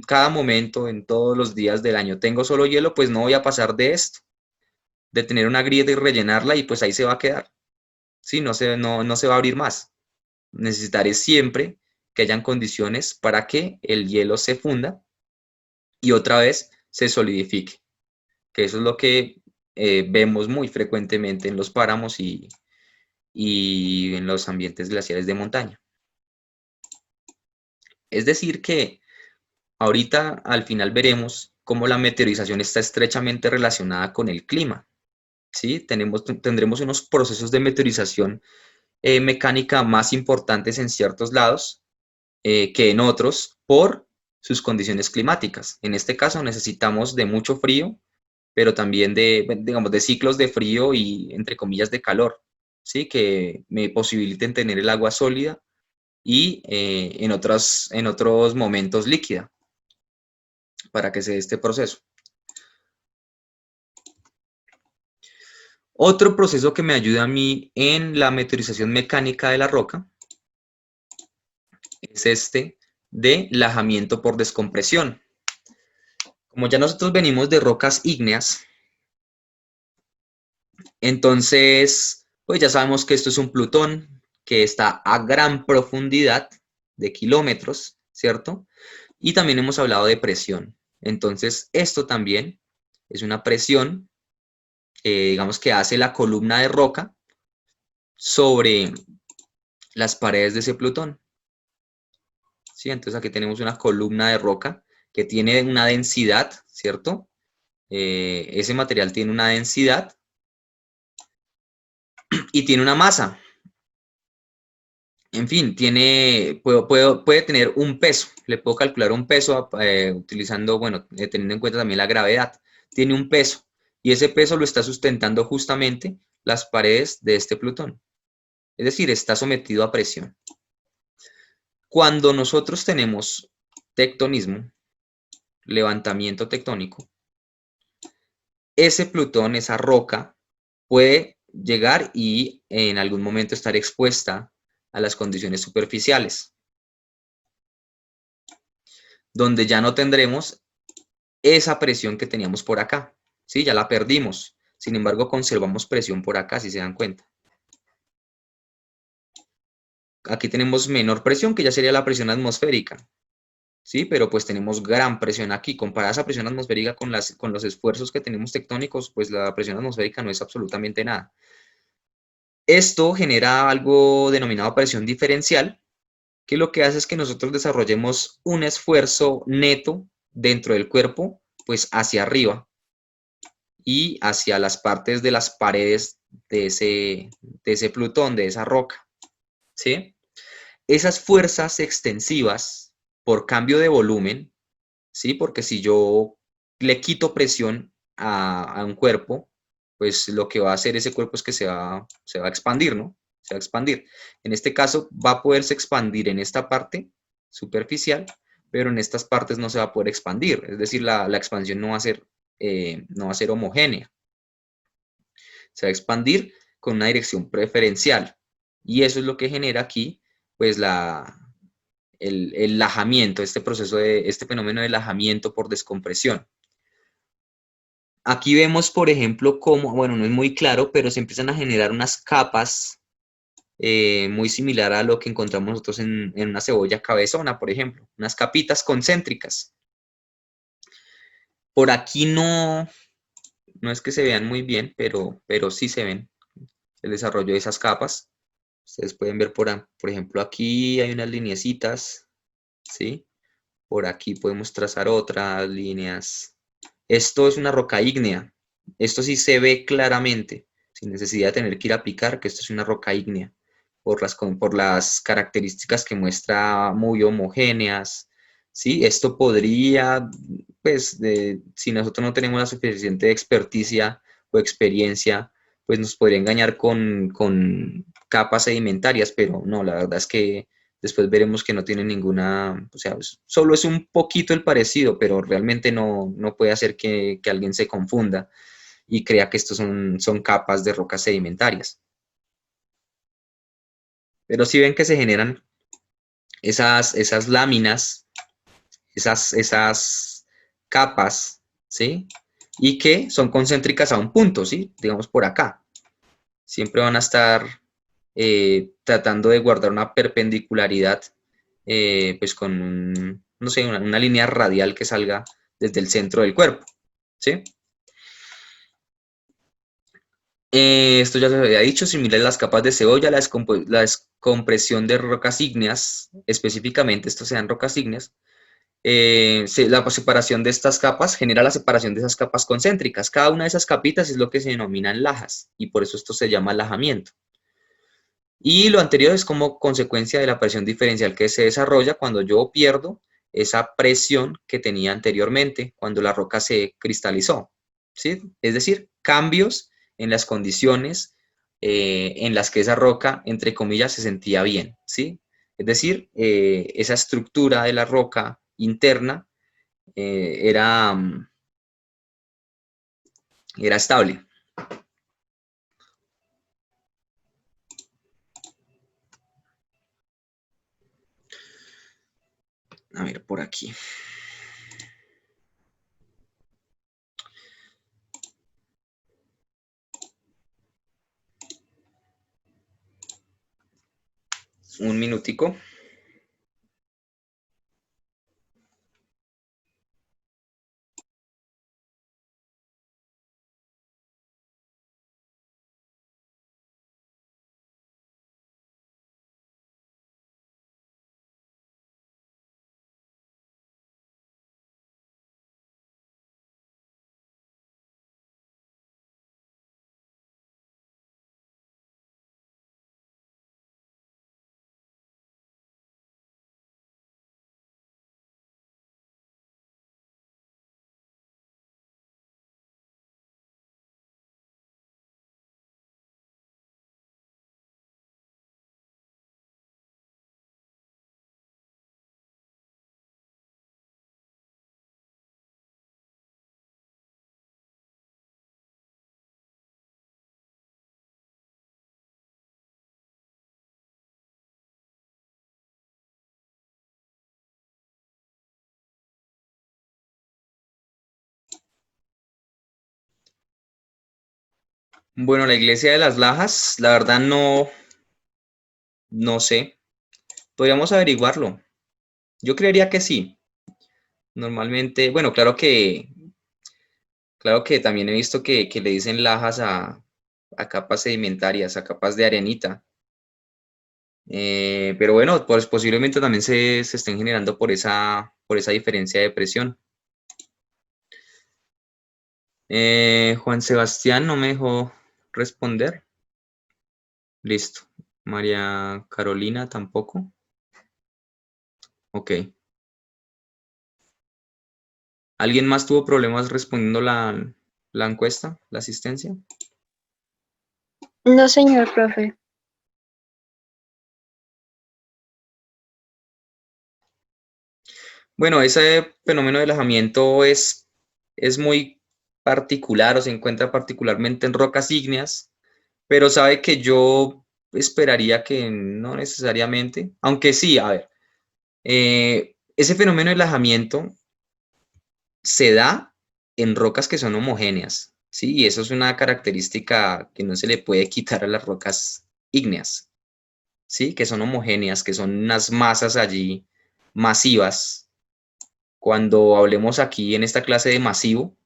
cada momento, en todos los días del año, tengo solo hielo, pues no voy a pasar de esto, de tener una grieta y rellenarla y pues ahí se va a quedar. Sí, no se va a abrir más. Necesitaré siempre que hayan condiciones para que el hielo se funda y otra vez se solidifique, que eso es lo que vemos muy frecuentemente en los páramos y en los ambientes glaciares de montaña. Es decir que ahorita al final veremos cómo la meteorización está estrechamente relacionada con el clima. ¿Sí? Tendremos unos procesos de meteorización mecánica más importantes en ciertos lados que en otros por sus condiciones climáticas. En este caso necesitamos de mucho frío, pero también digamos, de ciclos de frío y, entre comillas, de calor, ¿sí? Que me posibiliten tener el agua sólida y en otros momentos líquida para que se dé este proceso. Otro proceso que me ayuda a mí en la meteorización mecánica de la roca es este de lajamiento por descompresión. Como ya nosotros venimos de rocas ígneas, entonces pues ya sabemos que esto es un plutón que está a gran profundidad de kilómetros, ¿cierto? Y también hemos hablado de presión. Entonces esto también es una presión, digamos, que hace la columna de roca sobre las paredes de ese plutón. ¿Sí? Entonces aquí tenemos una columna de roca que tiene una densidad, ¿cierto? Ese material tiene una densidad y tiene una masa. En fin, puede tener un peso. Le puedo calcular un peso utilizando, bueno, teniendo en cuenta también la gravedad. Tiene un peso y ese peso lo está sustentando justamente las paredes de este plutón. Es decir, está sometido a presión. Cuando nosotros tenemos tectonismo, levantamiento tectónico, ese plutón, esa roca, puede llegar y en algún momento estar expuesta a las condiciones superficiales, donde ya no tendremos esa presión que teníamos por acá, ¿sí? Ya la perdimos. Sin embargo, conservamos presión por acá, si se dan cuenta. Aquí tenemos menor presión, que ya sería la presión atmosférica, ¿sí? Pero pues tenemos gran presión aquí. Comparada esa presión atmosférica con los esfuerzos que tenemos tectónicos, pues la presión atmosférica no es absolutamente nada. Esto genera algo denominado presión diferencial, que lo que hace es que nosotros desarrollemos un esfuerzo neto dentro del cuerpo, pues hacia arriba y hacia las partes de las paredes de ese plutón, de esa roca, ¿sí? Esas fuerzas extensivas por cambio de volumen, ¿sí? Porque si yo le quito presión a un cuerpo, pues lo que va a hacer ese cuerpo es que se va a expandir, ¿no? Se va a expandir. En este caso va a poderse expandir en esta parte superficial, pero en estas partes no se va a poder expandir. Es decir, la expansión no va a ser homogénea. Se va a expandir con una dirección preferencial. Y eso es lo que genera aquí, pues, el lajamiento, este fenómeno de lajamiento por descompresión. Aquí vemos, por ejemplo, cómo, bueno, no es muy claro, pero se empiezan a generar unas capas muy similar a lo que encontramos nosotros en una cebolla cabezona, por ejemplo, unas capitas concéntricas. Por aquí no es que se vean muy bien, pero sí se ven el desarrollo de esas capas. Ustedes pueden ver, por ejemplo, aquí hay unas lineecitas, ¿sí? Por aquí podemos trazar otras líneas. Esto es una roca ígnea. Esto sí se ve claramente, sin necesidad de tener que ir a picar, que esto es una roca ígnea, por las características que muestra muy homogéneas. ¿Sí? Esto podría, pues, si nosotros no tenemos la suficiente experticia o experiencia, pues nos podría engañar con capas sedimentarias, pero no, la verdad es que después veremos que no tiene ninguna, o sea, solo es un poquito el parecido, pero realmente no puede hacer que alguien se confunda y crea que estos son capas de rocas sedimentarias. Pero si ven que se generan esas láminas, esas capas, ¿sí? Y que son concéntricas a un punto, ¿sí? Digamos por acá. Siempre van a estar tratando de guardar una perpendicularidad, pues con no sé, una línea radial que salga desde el centro del cuerpo, ¿sí? Esto ya se había dicho, similar a las capas de cebolla, la descompresión de rocas ígneas, específicamente estas sean rocas ígneas, la separación de estas capas genera la separación de esas capas concéntricas. Cada una de esas capitas es lo que se denominan lajas, y por eso esto se llama lajamiento. Y lo anterior es como consecuencia de la presión diferencial que se desarrolla cuando yo pierdo esa presión que tenía anteriormente cuando la roca se cristalizó, ¿sí? Es decir, cambios en las condiciones en las que esa roca, entre comillas, se sentía bien, ¿sí? Es decir, esa estructura de la roca interna era, era estable. A ver, por aquí. Un minutico. Bueno, la iglesia de las Lajas, la verdad no sé. Podríamos averiguarlo. Yo creería que sí. Normalmente, bueno, claro que también he visto que le dicen lajas a capas sedimentarias, a capas de arenita. Pero bueno, pues posiblemente también se estén generando por esa diferencia de presión. Juan Sebastián no me dejó responder. Listo. María Carolina tampoco. Ok. ¿Alguien más tuvo problemas respondiendo la encuesta, la asistencia? No, señor profe. Bueno, ese fenómeno del ajamiento es muy particular o se encuentra particularmente en rocas ígneas, pero sabe que yo esperaría que no necesariamente, aunque sí, a ver, ese fenómeno del ajamiento se da en rocas que son homogéneas, ¿sí? Y eso es una característica que no se le puede quitar a las rocas ígneas, ¿sí? Que son homogéneas, que son unas masas allí masivas, cuando hablemos aquí en esta clase de masivo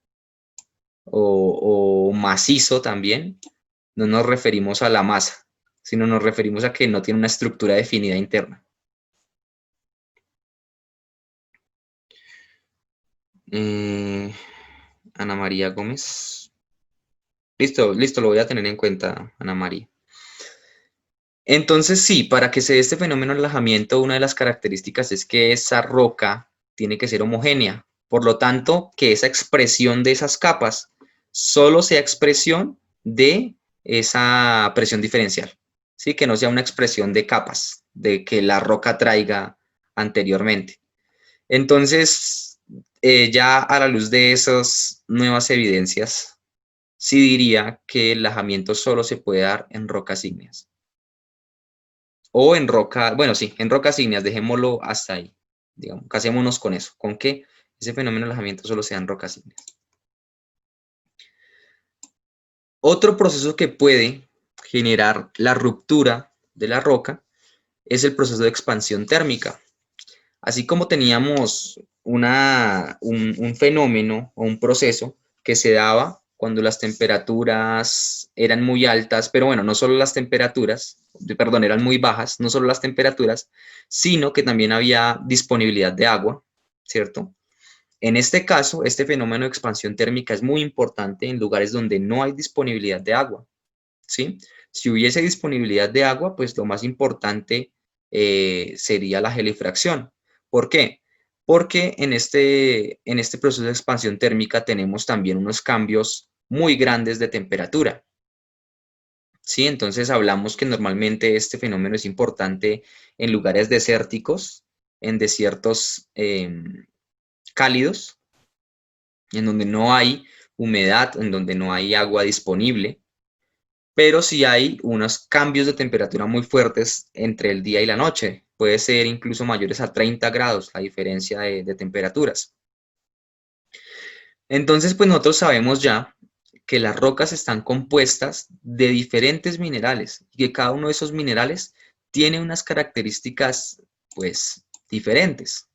o macizo también, no nos referimos a la masa, sino nos referimos a que no tiene una estructura definida interna. Ana María Gómez. Listo, listo, lo voy a tener en cuenta, Ana María. Entonces, sí, para que se dé este fenómeno de relajamiento, una de las características es que esa roca tiene que ser homogénea. Por lo tanto, que esa expresión de esas capas solo sea expresión de esa presión diferencial. ¿Sí? Que no sea una expresión de capas, de que la roca traiga anteriormente. Entonces, ya a la luz de esas nuevas evidencias, sí diría que el relajamiento solo se puede dar en rocas ígneas. O en roca, bueno, sí, en rocas ígneas, dejémoslo hasta ahí. Digamos, casémonos con eso, con que ese fenómeno de relajamiento solo sea en rocas ígneas. Otro proceso que puede generar la ruptura de la roca es el proceso de expansión térmica. Así como teníamos un fenómeno o un proceso que se daba cuando las temperaturas eran muy altas, pero bueno, no solo las temperaturas, perdón, eran muy bajas, no solo las temperaturas, sino que también había disponibilidad de agua, ¿cierto? En este caso, este fenómeno de expansión térmica es muy importante en lugares donde no hay disponibilidad de agua, ¿sí? Si hubiese disponibilidad de agua, pues lo más importante sería la gelifracción. ¿Por qué? Porque en este proceso de expansión térmica tenemos también unos cambios muy grandes de temperatura. ¿Sí? Entonces hablamos que normalmente este fenómeno es importante en lugares desérticos, en desiertos cálidos, en donde no hay humedad, en donde no hay agua disponible, pero sí hay unos cambios de temperatura muy fuertes entre el día y la noche. Puede ser incluso mayores a 30 grados la diferencia de temperaturas. Entonces, pues nosotros sabemos ya que las rocas están compuestas de diferentes minerales y que cada uno de esos minerales tiene unas características, pues, diferentes,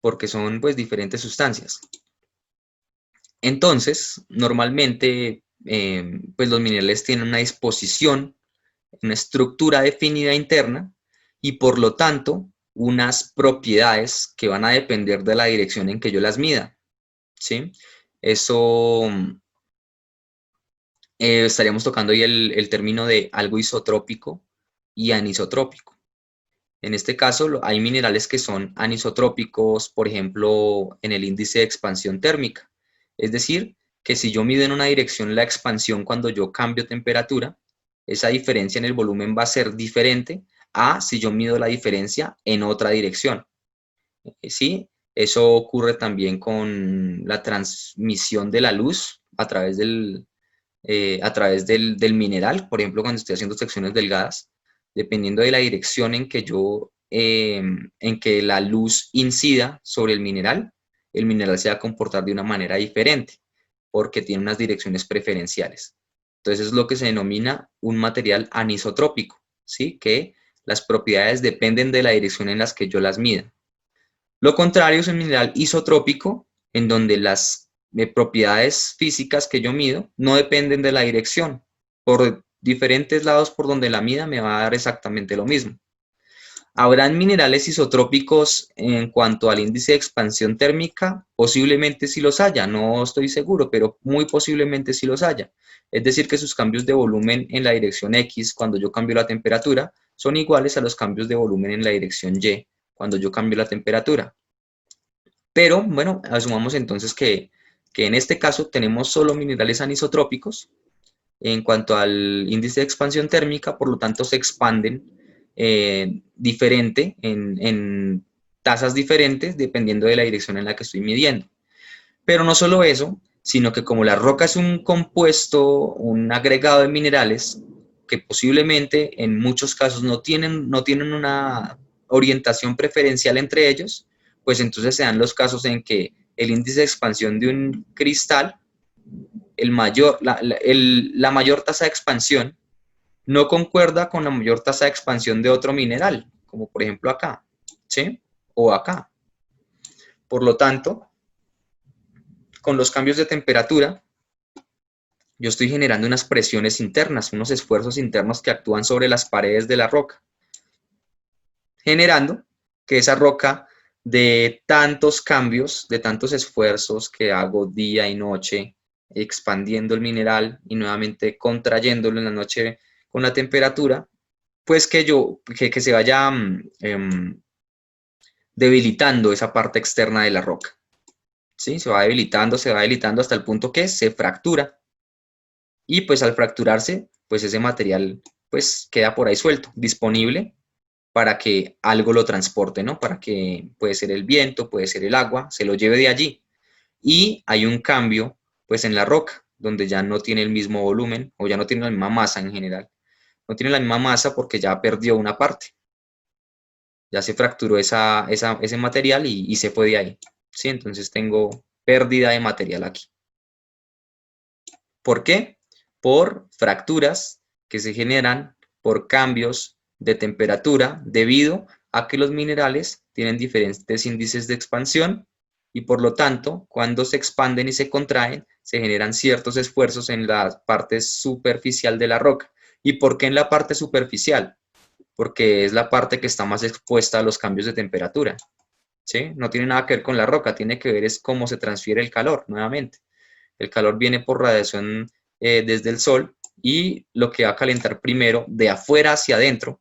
porque son, pues, diferentes sustancias. Entonces, normalmente, pues los minerales tienen una disposición, una estructura definida interna y por lo tanto unas propiedades que van a depender de la dirección en que yo las mida, ¿sí? Eso estaríamos tocando ahí el término de algo isotrópico y anisotrópico. En este caso, hay minerales que son anisotrópicos, por ejemplo, en el índice de expansión térmica. Es decir, que si yo mido en una dirección la expansión cuando yo cambio temperatura, esa diferencia en el volumen va a ser diferente a si yo mido la diferencia en otra dirección. ¿Sí? Eso ocurre también con la transmisión de la luz a través del mineral. Por ejemplo, cuando estoy haciendo secciones delgadas, dependiendo de la dirección en que en que la luz incida sobre el mineral se va a comportar de una manera diferente, porque tiene unas direcciones preferenciales. Entonces es lo que se denomina un material anisotrópico, ¿sí? Que las propiedades dependen de la dirección en las que yo las mida. Lo contrario es un mineral isotrópico, en donde las propiedades físicas que yo mido no dependen de la dirección. Por diferentes lados por donde la mida me va a dar exactamente lo mismo. ¿Habrán minerales isotrópicos en cuanto al índice de expansión térmica? Posiblemente sí los haya, no estoy seguro, pero muy posiblemente sí los haya. Es decir, que sus cambios de volumen en la dirección X cuando yo cambio la temperatura son iguales a los cambios de volumen en la dirección Y cuando yo cambio la temperatura. Pero bueno, asumamos entonces que en este caso tenemos solo minerales anisotrópicos en cuanto al índice de expansión térmica, por lo tanto se expanden diferente, en tasas diferentes, dependiendo de la dirección en la que estoy midiendo. Pero no solo eso, sino que como la roca es un compuesto, un agregado de minerales, que posiblemente en muchos casos no tienen una orientación preferencial entre ellos, pues entonces se dan los casos en que el índice de expansión de un cristal, la mayor tasa de expansión, no concuerda con la mayor tasa de expansión de otro mineral, como por ejemplo acá, ¿sí? O acá. Por lo tanto, con los cambios de temperatura, yo estoy generando unas presiones internas, unos esfuerzos internos que actúan sobre las paredes de la roca, generando que esa roca, de tantos cambios, de tantos esfuerzos que hago día y noche, expandiendo el mineral y nuevamente contrayéndolo en la noche con la temperatura, pues que se vaya debilitando esa parte externa de la roca. ¿Sí? Se va debilitando hasta el punto que se fractura. Y pues al fracturarse, pues ese material pues queda por ahí suelto, disponible para que algo lo transporte, ¿no? Para que puede ser el viento, puede ser el agua, se lo lleve de allí. Y hay un cambio pues en la roca, donde ya no tiene el mismo volumen o ya no tiene la misma masa en general. No tiene la misma masa porque ya perdió una parte. Ya se fracturó ese material y se fue de ahí. ¿Sí? Entonces tengo pérdida de material aquí. ¿Por qué? Por fracturas que se generan por cambios de temperatura debido a que los minerales tienen diferentes índices de expansión y por lo tanto, cuando se expanden y se contraen, se generan ciertos esfuerzos en la parte superficial de la roca. ¿Y por qué en la parte superficial? Porque es la parte que está más expuesta a los cambios de temperatura. ¿Sí? No tiene nada que ver con la roca, tiene que ver es cómo se transfiere el calor nuevamente. El calor viene por radiación desde el sol y lo que va a calentar primero de afuera hacia adentro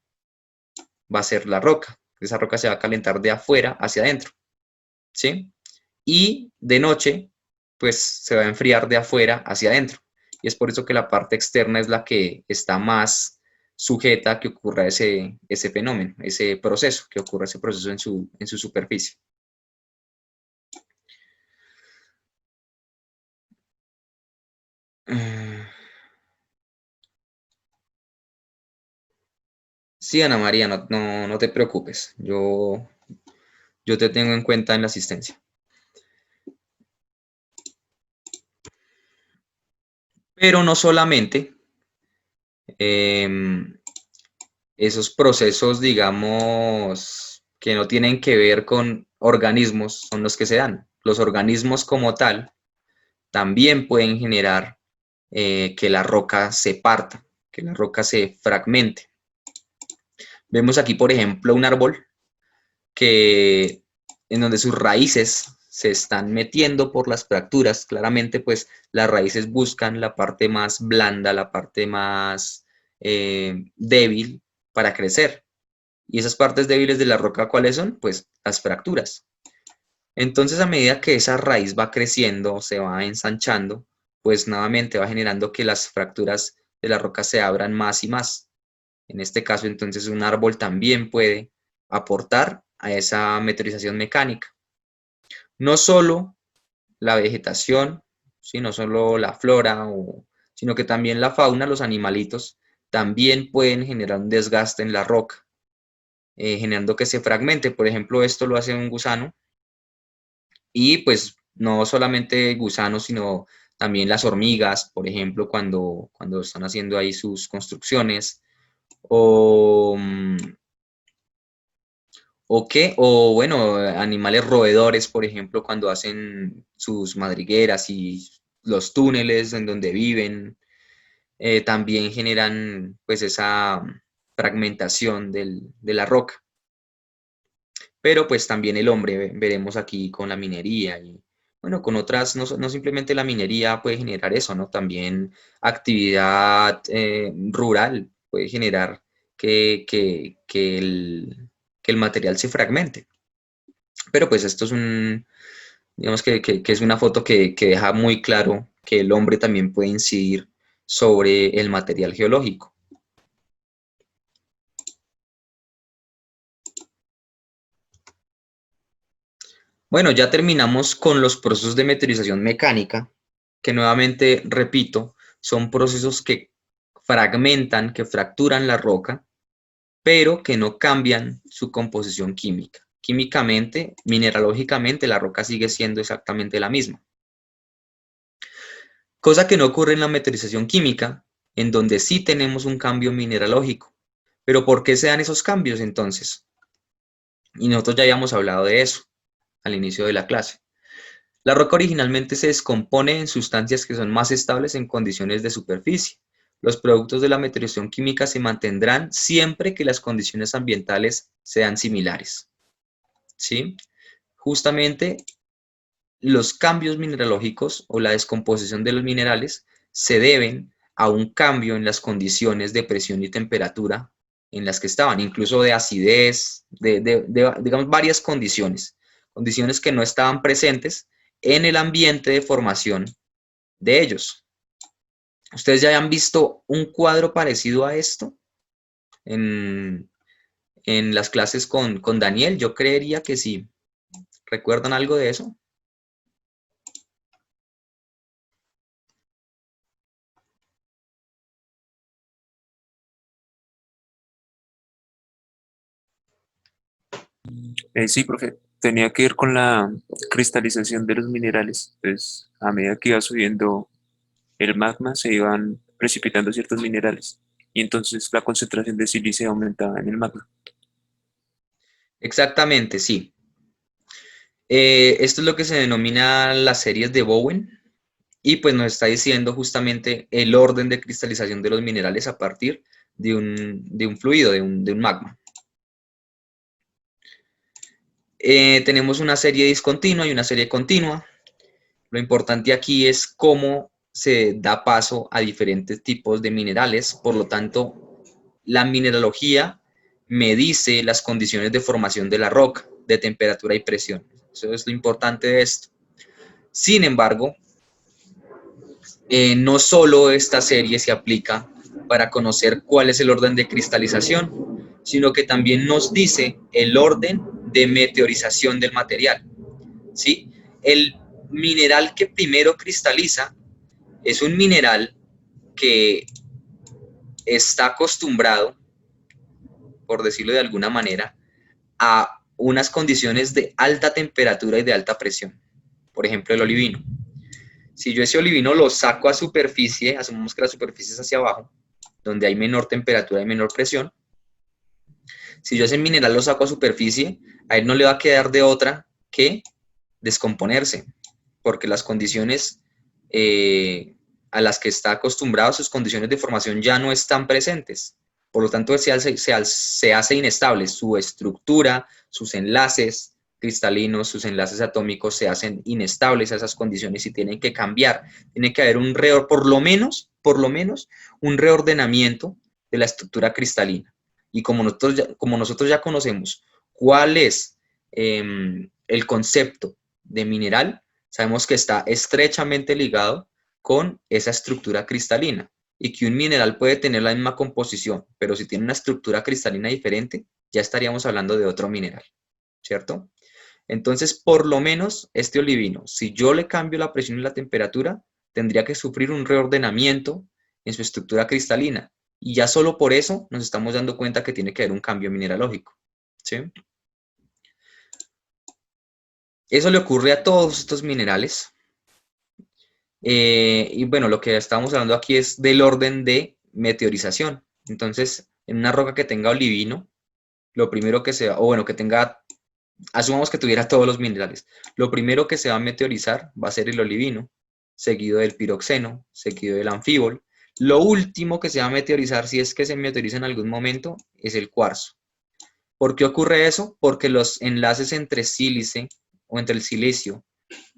va a ser la roca. Esa roca se va a calentar de afuera hacia adentro, ¿sí? Y de noche, pues se va a enfriar de afuera hacia adentro. Y es por eso que la parte externa es la que está más sujeta a que ocurra ese fenómeno, ese proceso, que ocurra ese proceso en su superficie. Sí, Ana María, no te preocupes. Yo te tengo en cuenta en la asistencia. Pero no solamente esos procesos, digamos, que no tienen que ver con organismos son los que se dan. Los organismos como tal también pueden generar que la roca se parta, que la roca se fragmente. Vemos aquí, por ejemplo, un árbol que en donde sus raíces se están metiendo por las fracturas. Claramente, pues las raíces buscan la parte más blanda, la parte más débil para crecer. Y esas partes débiles de la roca, ¿cuáles son? Pues las fracturas. Entonces, a medida que esa raíz va creciendo, se va ensanchando, pues nuevamente va generando que las fracturas de la roca se abran más y más. En este caso, entonces, un árbol también puede aportar a esa meteorización mecánica. No solo la vegetación, ¿sí? No solo la flora, sino que también la fauna, los animalitos, también pueden generar un desgaste en la roca, generando que se fragmente. Por ejemplo, esto lo hace un gusano y pues no solamente gusanos, sino también las hormigas, por ejemplo, cuando están haciendo ahí sus construcciones, o, o bueno, animales roedores, por ejemplo, cuando hacen sus madrigueras y los túneles en donde viven, también generan pues esa fragmentación de la roca. Pero pues también el hombre, veremos aquí con la minería y bueno, con otras, no simplemente la minería puede generar eso, ¿no? También actividad rural puede generar que el material se fragmente. Pero pues esto es digamos que es una foto que deja muy claro que el hombre también puede incidir sobre el material geológico. Bueno, ya terminamos con los procesos de meteorización mecánica, que nuevamente, repito, son procesos que fragmentan, que fracturan la roca, pero que no cambian su composición química. Químicamente, mineralógicamente, la roca sigue siendo exactamente la misma. Cosa que no ocurre en la meteorización química, en donde sí tenemos un cambio mineralógico. Pero ¿por qué se dan esos cambios entonces? Y nosotros ya habíamos hablado de eso. al inicio de la clase. La roca originalmente se descompone en sustancias que son más estables en condiciones de superficie. Los productos de la meteorización química se mantendrán siempre que las condiciones ambientales sean similares. ¿Sí? Justamente los cambios mineralógicos o la descomposición de los minerales se deben a un cambio en las condiciones de presión y temperatura en las que estaban, incluso de acidez, digamos, varias condiciones que no estaban presentes en el ambiente de formación de ellos. ¿Ustedes ya han visto un cuadro parecido a esto en, en las clases con Daniel? Yo creería que sí. ¿Recuerdan algo de eso? Sí, profe, tenía que ver con la cristalización de los minerales. Pues a medida que iba subiendo el magma, se iban precipitando ciertos minerales y entonces la concentración de silicio aumentaba en el magma. Exactamente, sí. Esto es lo que se denomina las series de Bowen y pues nos está diciendo justamente el orden de cristalización de los minerales a partir de un fluido, de un magma. Tenemos una serie discontinua y una serie continua. Lo importante aquí es cómo se da paso a diferentes tipos de minerales. Por lo tanto, la mineralogía me dice las condiciones de formación de la roca, de temperatura y presión. Eso es lo importante de esto. Sin embargo, no solo esta serie se aplica para conocer cuál es el orden de cristalización, sino que también nos dice el orden de meteorización del material. ¿Sí? El mineral que primero cristaliza es un mineral que está acostumbrado, por decirlo de alguna manera, a unas condiciones de alta temperatura y de alta presión. Por ejemplo, el olivino. Si yo ese olivino lo saco a superficie, asumimos que la superficie es hacia abajo, donde hay menor temperatura y menor presión. Si yo ese mineral lo saco a superficie, a él no le va a quedar de otra que descomponerse, porque las condiciones a las que está acostumbrado, sus condiciones de formación ya no están presentes. Por lo tanto, se hace inestable su estructura, sus enlaces cristalinos, sus enlaces atómicos se hacen inestables a esas condiciones y tienen que cambiar. Tiene que haber por lo menos, un reordenamiento de la estructura cristalina. Y como nosotros ya conocemos cuál es el concepto de mineral, sabemos que está estrechamente ligado con esa estructura cristalina y que un mineral puede tener la misma composición, pero si tiene una estructura cristalina diferente, ya estaríamos hablando de otro mineral, ¿cierto? Entonces, por lo menos este olivino, si yo le cambio la presión y la temperatura, tendría que sufrir un reordenamiento en su estructura cristalina. Y ya solo por eso nos estamos dando cuenta que tiene que haber un cambio mineralógico, ¿sí? Eso le ocurre a todos estos minerales. Y bueno, lo que estamos hablando aquí es del orden de meteorización. Entonces, en una roca que tenga olivino, lo primero que se va, o bueno, que tenga, asumamos que tuviera todos los minerales, lo primero que se va a meteorizar va a ser el olivino, seguido del piroxeno, seguido del anfíbol. Lo último que se va a meteorizar, si es que se meteoriza en algún momento, es el cuarzo. ¿Por qué ocurre eso? Porque los enlaces entre sílice o entre el silicio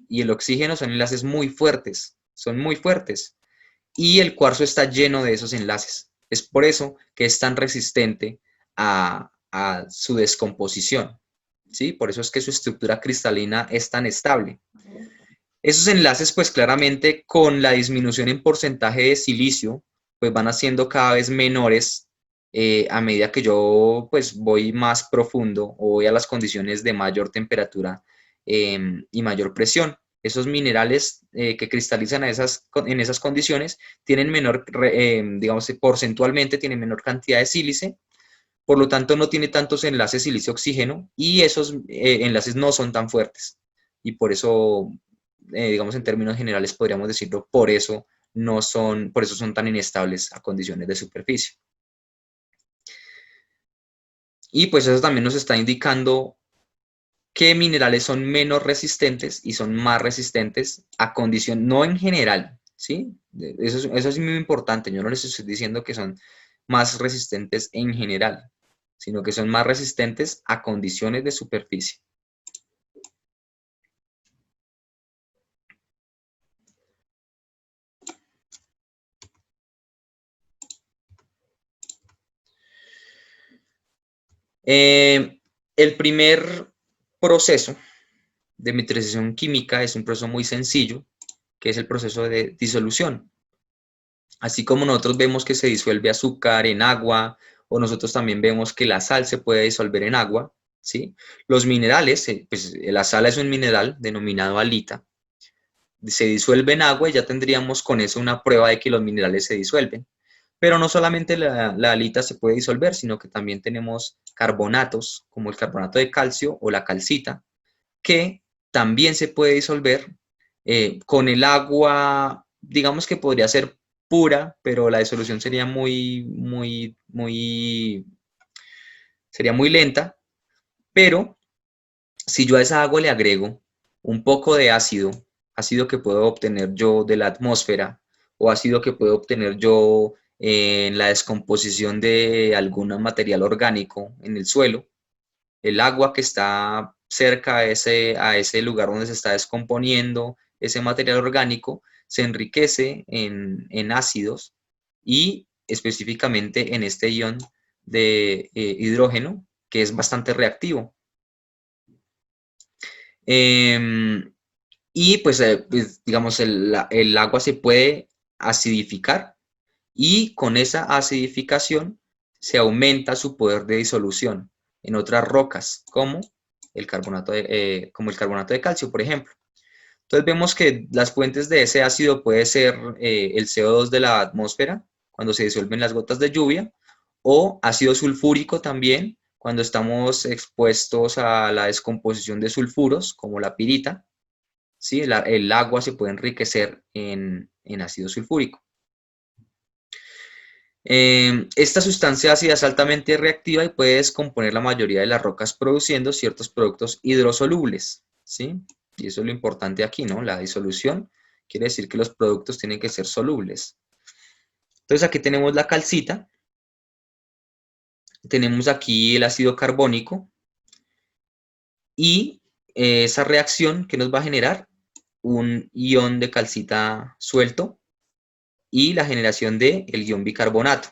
y el oxígeno son enlaces muy fuertes, son muy fuertes. Y el cuarzo está lleno de esos enlaces. Es por eso que es tan resistente a su descomposición. ¿Sí? Por eso es que su estructura cristalina es tan estable. Esos enlaces, pues claramente con la disminución en porcentaje de silicio, pues van haciendo cada vez menores a medida que yo pues voy más profundo o voy a las condiciones de mayor temperatura y mayor presión. Esos minerales que cristalizan en esas condiciones tienen menor, digamos, porcentualmente tienen menor cantidad de sílice, por lo tanto no tiene tantos enlaces silicio-oxígeno y esos enlaces no son tan fuertes. Y por eso, digamos en términos generales podríamos decirlo, por eso son tan inestables a condiciones de superficie. Y pues eso también nos está indicando qué minerales son menos resistentes y son más resistentes a condición, no en general, ¿sí? Eso es muy importante. Yo no les estoy diciendo que son más resistentes en general, sino que son más resistentes a condiciones de superficie. El primer proceso de metrización química es un proceso muy sencillo, que es el proceso de disolución. Así como nosotros vemos que se disuelve azúcar en agua, o nosotros también vemos que la sal se puede disolver en agua, ¿sí? Los minerales, pues la sal es un mineral denominado halita, se disuelve en agua y ya tendríamos con eso una prueba de que los minerales se disuelven. Pero no solamente la halita se puede disolver, sino que también tenemos carbonatos, como el carbonato de calcio o la calcita, que también se puede disolver con el agua, digamos que podría ser pura, pero la disolución sería sería muy lenta. Pero si yo a esa agua le agrego un poco de ácido, ácido que puedo obtener yo de la atmósfera, o ácido que puedo obtener yo en la descomposición de algún material orgánico en el suelo, el agua que está cerca a ese lugar donde se está descomponiendo ese material orgánico se enriquece en ácidos y específicamente en este ion de hidrógeno, que es bastante reactivo. Y pues, digamos, el agua se puede acidificar y con esa acidificación se aumenta su poder de disolución en otras rocas, como como el carbonato de calcio, por ejemplo. Entonces vemos que las fuentes de ese ácido puede ser el CO2 de la atmósfera, cuando se disuelven las gotas de lluvia, o ácido sulfúrico también, cuando estamos expuestos a la descomposición de sulfuros, como la pirita, ¿sí? El agua se puede enriquecer en ácido sulfúrico. Esta sustancia ácida es altamente reactiva y puede descomponer la mayoría de las rocas produciendo ciertos productos hidrosolubles, ¿sí? Y eso es lo importante aquí, ¿no? La disolución quiere decir que los productos tienen que ser solubles. Entonces aquí tenemos la calcita, tenemos aquí el ácido carbónico y esa reacción que nos va a generar un ion de calcita suelto y la generación del ion bicarbonato.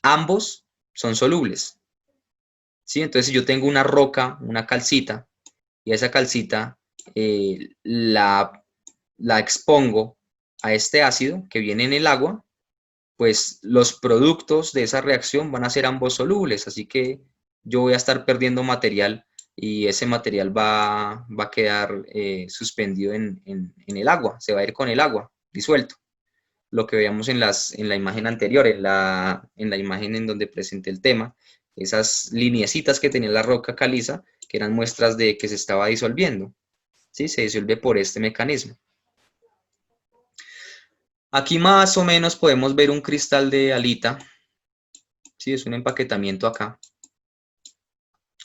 Ambos son solubles, ¿sí? Entonces si yo tengo una roca, una calcita, y a esa calcita la expongo a este ácido que viene en el agua, pues los productos de esa reacción van a ser ambos solubles, así que yo voy a estar perdiendo material y ese material va a quedar suspendido en el agua, se va a ir con el agua disuelto. Lo que veíamos en la imagen anterior, en la imagen en donde presenté el tema, esas lineecitas que tenía la roca caliza, que eran muestras de que se estaba disolviendo, ¿sí? Se disuelve por este mecanismo. Aquí más o menos podemos ver un cristal de halita, ¿sí? Es un empaquetamiento acá.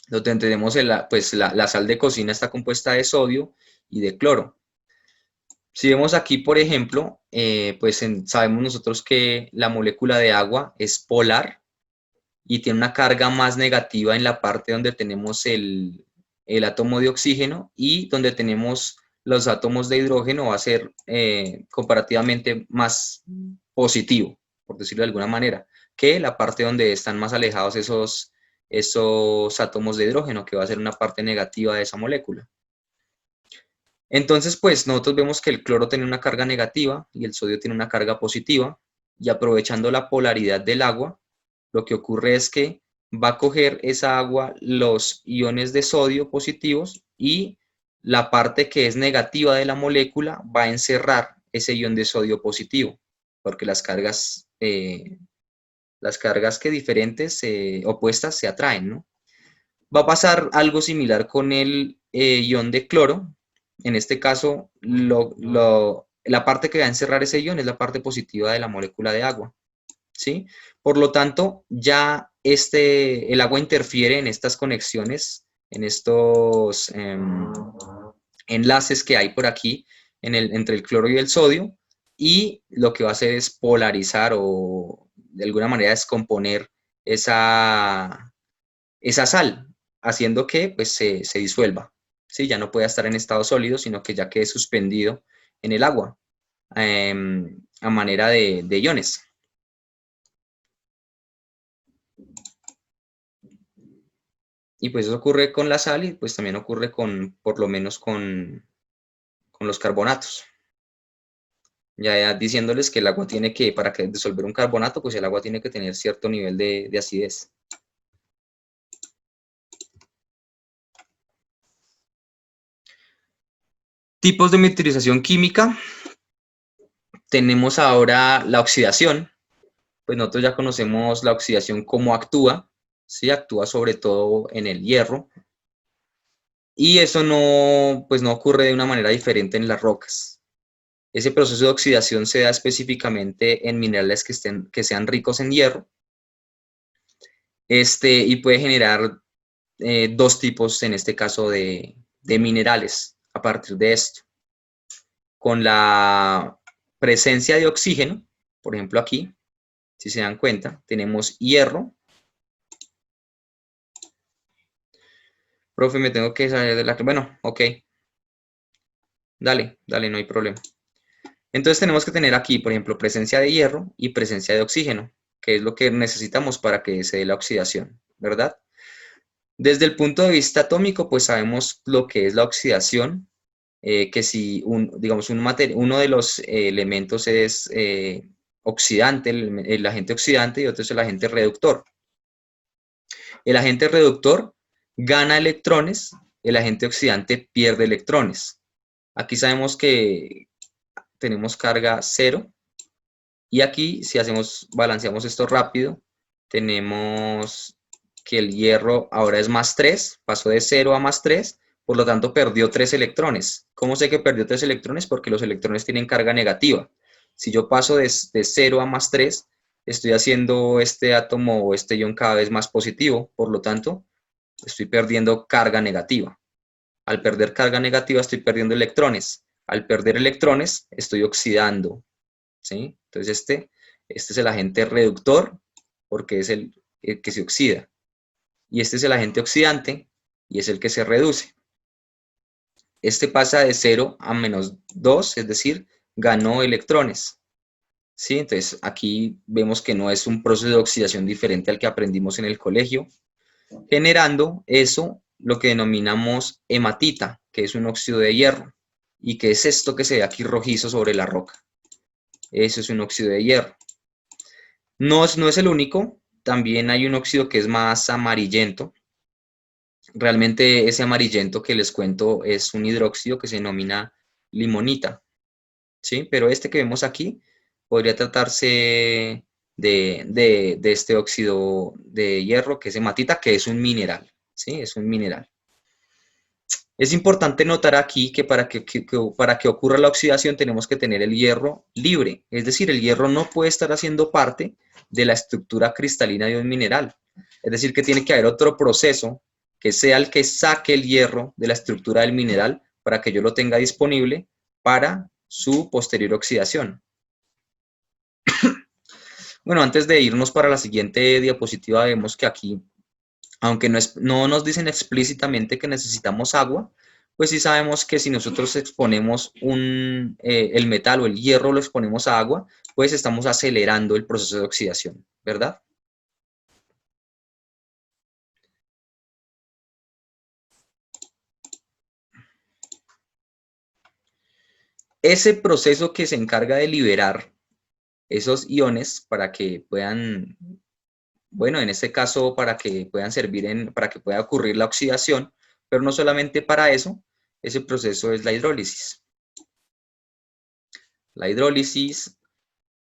Donde tenemos pues la sal de cocina está compuesta de sodio y de cloro. Si vemos aquí, por ejemplo, pues sabemos nosotros que la molécula de agua es polar y tiene una carga más negativa en la parte donde tenemos el átomo de oxígeno, y donde tenemos los átomos de hidrógeno va a ser comparativamente más positivo, por decirlo de alguna manera, que la parte donde están más alejados esos átomos de hidrógeno, que va a ser una parte negativa de esa molécula. Entonces, pues nosotros vemos que el cloro tiene una carga negativa y el sodio tiene una carga positiva, y aprovechando la polaridad del agua, lo que ocurre es que va a coger esa agua los iones de sodio positivos, y la parte que es negativa de la molécula va a encerrar ese ion de sodio positivo, porque las cargas que diferentes, opuestas, se atraen, ¿no? Va a pasar algo similar con el ion de cloro. En este caso, la parte que va a encerrar ese ion es la parte positiva de la molécula de agua, ¿sí? Por lo tanto, ya el agua interfiere en estas conexiones enlaces que hay por aquí entre el cloro y el sodio, y lo que va a hacer es polarizar o de alguna manera descomponer esa sal, haciendo que pues, se disuelva. ¿Sí? Ya no pueda estar en estado sólido, sino que ya quede suspendido en el agua a manera de iones. Y pues eso ocurre con la sal y pues también ocurre por lo menos con los carbonatos. Ya diciéndoles que el agua tiene que, para que disolver un carbonato, pues el agua tiene que tener cierto nivel de acidez. Tipos de meteorización química. Tenemos ahora la oxidación. Pues nosotros ya conocemos la oxidación, cómo actúa. ¿Sí? Actúa sobre todo en el hierro. Y eso no, pues no ocurre de una manera diferente en las rocas. Ese proceso de oxidación se da específicamente en minerales que sean ricos en hierro. Y puede generar dos tipos, en este caso, de minerales a partir de esto. Con la presencia de oxígeno, por ejemplo aquí, si se dan cuenta, tenemos hierro. Profe, me tengo que salir de la... Bueno, ok. Dale, no hay problema. Entonces tenemos que tener aquí, por ejemplo, presencia de hierro y presencia de oxígeno, que es lo que necesitamos para que se dé la oxidación, ¿verdad? Desde el punto de vista atómico, pues sabemos lo que es la oxidación, que si, digamos, uno de los elementos es oxidante, el agente oxidante, y otro es el agente reductor. El agente reductor gana electrones, el agente oxidante pierde electrones. Aquí sabemos que tenemos carga 0, y aquí, si balanceamos esto rápido, tenemos que el hierro ahora es más 3, pasó de 0 a más 3, por lo tanto perdió 3 electrones. ¿Cómo sé que perdió 3 electrones? Porque los electrones tienen carga negativa. Si yo paso de 0 a más 3, estoy haciendo este átomo o este ion cada vez más positivo, por lo tanto, estoy perdiendo carga negativa. Al perder carga negativa, estoy perdiendo electrones. Al perder electrones, estoy oxidando. ¿Sí? Entonces este es el agente reductor, porque es el que se oxida. Y este es el agente oxidante, y es el que se reduce. Este pasa de 0 a menos 2, es decir, ganó electrones. ¿Sí? Entonces aquí vemos que no es un proceso de oxidación diferente al que aprendimos en el colegio, generando eso lo que denominamos hematita, que es un óxido de hierro. ¿Y que es esto que se ve aquí rojizo sobre la roca? Eso es un óxido de hierro. No es el único, también hay un óxido que es más amarillento. Realmente ese amarillento que les cuento es un hidróxido que se denomina limonita, ¿sí? Pero este que vemos aquí podría tratarse de este óxido de hierro, que es hematita, que es un mineral, ¿sí? Es un mineral. Es importante notar aquí que para que ocurra la oxidación tenemos que tener el hierro libre, es decir, el hierro no puede estar haciendo parte de la estructura cristalina de un mineral. Es decir, que tiene que haber otro proceso que sea el que saque el hierro de la estructura del mineral para que yo lo tenga disponible para su posterior oxidación. Bueno, antes de irnos para la siguiente diapositiva, vemos que aquí, aunque no nos dicen explícitamente que necesitamos agua, pues sí sabemos que si nosotros exponemos el metal o el hierro, lo exponemos a agua, pues estamos acelerando el proceso de oxidación, ¿verdad? Ese proceso que se encarga de liberar esos iones para que puedan, bueno, en este caso para que puedan servir para que pueda ocurrir la oxidación, pero no solamente para eso, ese proceso es la hidrólisis. La hidrólisis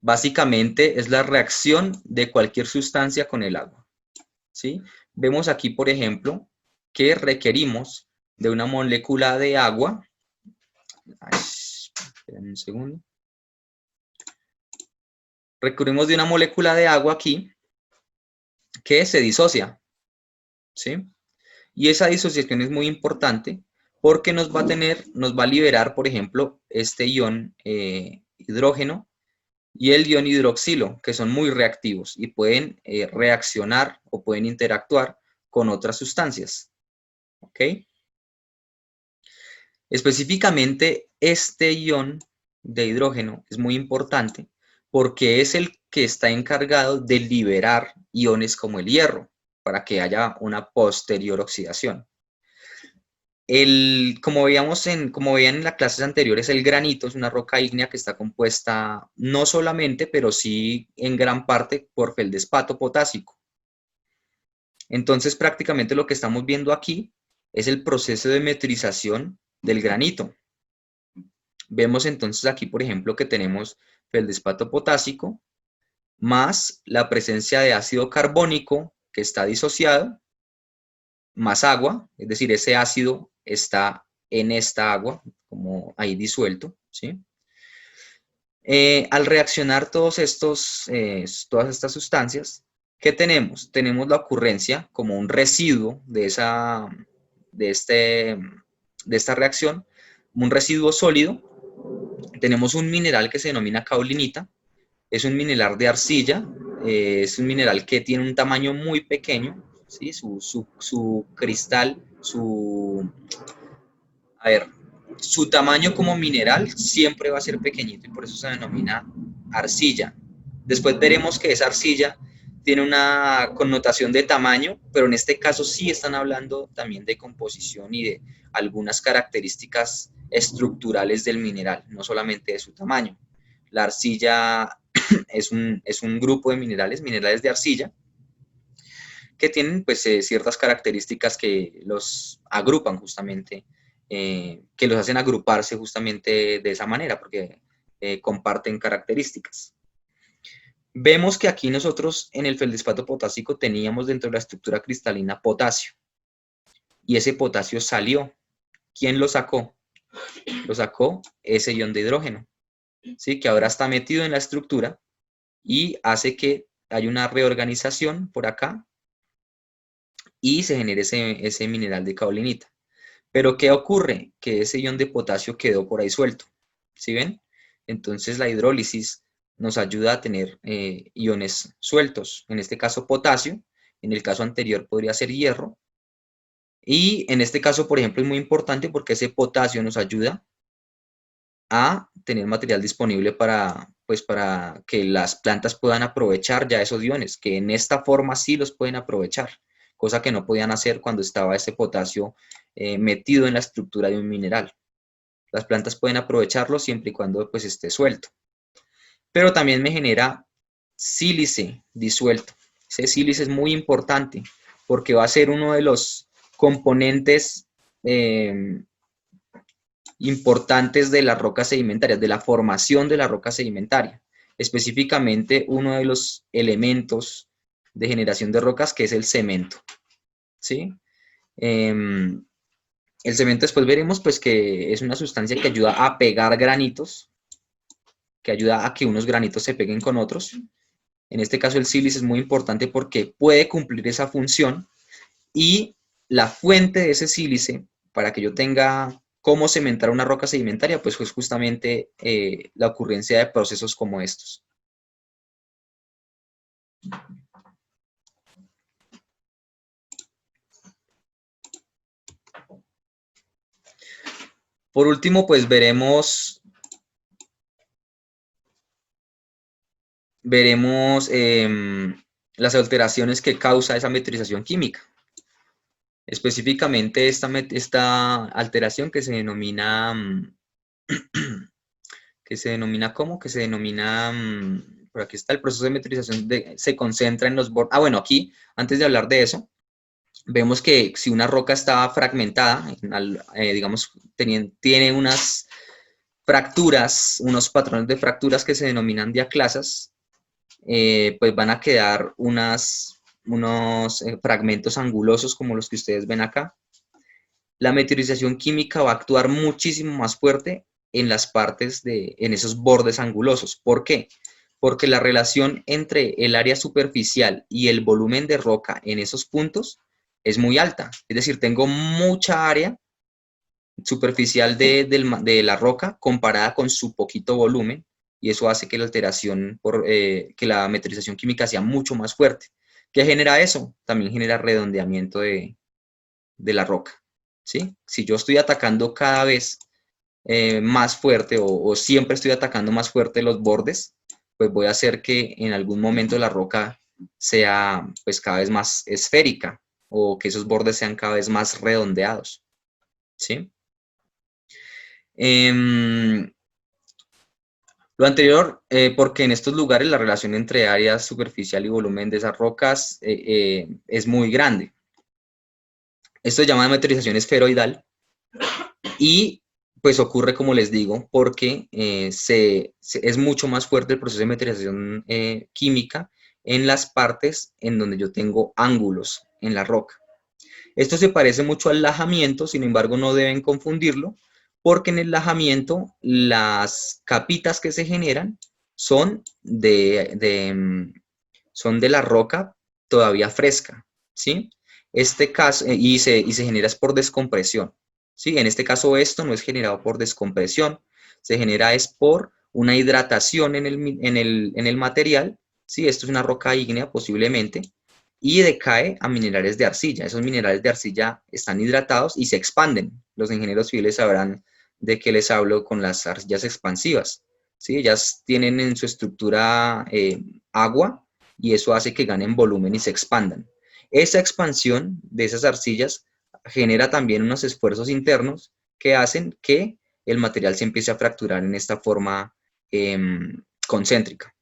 básicamente es la reacción de cualquier sustancia con el agua, ¿sí? Vemos aquí, por ejemplo, que requerimos de una molécula de agua. Esperen un segundo. Requerimos de una molécula de agua aquí que se disocia, ¿sí? Y esa disociación es muy importante porque nos va a liberar, por ejemplo, este ion hidrógeno y el ion hidroxilo, que son muy reactivos y pueden reaccionar o pueden interactuar con otras sustancias. ¿Ok? Específicamente, este ion de hidrógeno es muy importante porque es el que está encargado de liberar iones como el hierro para que haya una posterior oxidación. Como veían en las clases anteriores, el granito es una roca ígnea que está compuesta no solamente, pero sí en gran parte por feldespato potásico. Entonces, prácticamente lo que estamos viendo aquí es el proceso de meteorización del granito. Vemos entonces aquí, por ejemplo, que tenemos feldespato potásico más la presencia de ácido carbónico que está disociado, más agua, es decir, ese ácido está en esta agua, como ahí disuelto, ¿sí? Al reaccionar todas estas sustancias, ¿qué tenemos? Tenemos la ocurrencia como un residuo de esta reacción, un residuo sólido. Tenemos un mineral que se denomina caolinita, es un mineral de arcilla, es un mineral que tiene un tamaño muy pequeño, ¿sí? Su cristal, a ver, su tamaño como mineral siempre va a ser pequeñito y por eso se denomina arcilla. Después veremos que esa arcilla tiene una connotación de tamaño, pero en este caso sí están hablando también de composición y de algunas características estructurales del mineral, no solamente de su tamaño. La arcilla es un grupo de minerales de arcilla, que tienen pues ciertas características que los agrupan justamente, que los hacen agruparse justamente de esa manera, porque comparten características. Vemos que aquí nosotros en el feldespato potásico teníamos dentro de la estructura cristalina potasio, y ese potasio salió. ¿Quién lo sacó? Lo sacó ese ion de hidrógeno, ¿sí? Que ahora está metido en la estructura y hace que haya una reorganización por acá y se genere ese mineral de caolinita. Pero ¿qué ocurre? Que ese ion de potasio quedó por ahí suelto, ¿sí ven? Entonces la hidrólisis nos ayuda a tener iones sueltos, en este caso potasio, en el caso anterior podría ser hierro, y en este caso, por ejemplo, es muy importante porque ese potasio nos ayuda a tener material disponible pues, para que las plantas puedan aprovechar ya esos iones, que en esta forma sí los pueden aprovechar, cosa que no podían hacer cuando estaba ese potasio metido en la estructura de un mineral. Las plantas pueden aprovecharlo siempre y cuando pues, esté suelto. Pero también me genera sílice disuelto. Ese sílice es muy importante porque va a ser uno de los componentes importantes de las rocas sedimentarias, de la formación de la roca sedimentaria. Específicamente uno de los elementos de generación de rocas que es el cemento. ¿Sí? El cemento después veremos pues que es una sustancia que ayuda a pegar granitos, que ayuda a que unos granitos se peguen con otros. En este caso el sílice es muy importante porque puede cumplir esa función y la fuente de ese sílice, para que yo tenga cómo cementar una roca sedimentaria, pues es justamente la ocurrencia de procesos como estos. Por último, pues veremos las alteraciones que causa esa meteorización química. Específicamente esta alteración que se denomina, ¿cómo? Que se denomina, por aquí está el proceso de meteorización, se concentra en los bordes. Ah, bueno, aquí, antes de hablar de eso, vemos que si una roca está fragmentada, digamos, tiene unas fracturas, unos patrones de fracturas que se denominan diaclasas, pues van a quedar unos fragmentos angulosos como los que ustedes ven acá. La meteorización química va a actuar muchísimo más fuerte en las partes en esos bordes angulosos. ¿Por qué? Porque la relación entre el área superficial y el volumen de roca en esos puntos es muy alta. Es decir, tengo mucha área superficial de la roca comparada con su poquito volumen, y eso hace que la alteración, que la meteorización química sea mucho más fuerte. ¿Qué genera eso? También genera redondeamiento de la roca, ¿sí? Si yo estoy atacando cada vez más fuerte o siempre estoy atacando más fuerte los bordes, pues voy a hacer que en algún momento la roca sea pues cada vez más esférica o que esos bordes sean cada vez más redondeados, ¿sí? Lo anterior, porque en estos lugares la relación entre área superficial y volumen de esas rocas es muy grande. Esto se llama meteorización esferoidal y pues ocurre, como les digo, porque es mucho más fuerte el proceso de meteorización química en las partes en donde yo tengo ángulos en la roca. Esto se parece mucho al lajamiento, sin embargo no deben confundirlo, porque en el lajamiento las capitas que se generan son son de la roca todavía fresca, ¿sí? Este caso, y se genera por descompresión, ¿sí? En este caso esto no es generado por descompresión, se genera es por una hidratación en el material, ¿sí? Esto es una roca ígnea posiblemente, y decae a minerales de arcilla. Esos minerales de arcilla están hidratados y se expanden. Los ingenieros civiles sabrán de qué les hablo con las arcillas expansivas, ¿sí? Ellas tienen en su estructura agua, y eso hace que ganen volumen y se expandan. Esa expansión de esas arcillas genera también unos esfuerzos internos que hacen que el material se empiece a fracturar en esta forma concéntrica.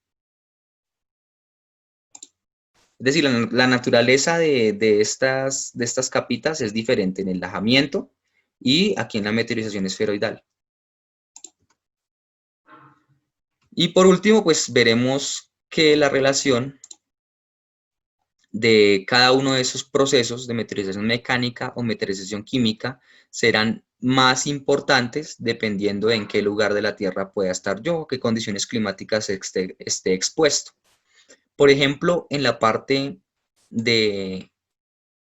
Es decir, la naturaleza de estas capitas es diferente en el lajamiento y aquí en la meteorización esferoidal. Y por último, pues veremos que la relación de cada uno de esos procesos de meteorización mecánica o meteorización química serán más importantes dependiendo de en qué lugar de la Tierra pueda estar yo, qué condiciones climáticas esté expuesto. Por ejemplo, en la parte del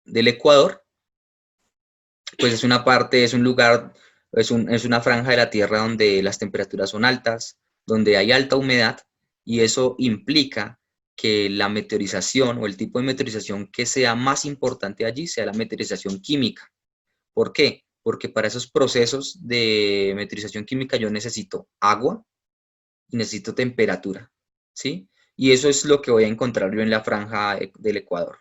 Ecuador, pues es un lugar, es una franja de la Tierra donde las temperaturas son altas, donde hay alta humedad, y eso implica que la meteorización o el tipo de meteorización que sea más importante allí sea la meteorización química. ¿Por qué? Porque para esos procesos de meteorización química yo necesito agua y necesito temperatura, ¿sí? Y eso es lo que voy a encontrar yo en la franja del Ecuador.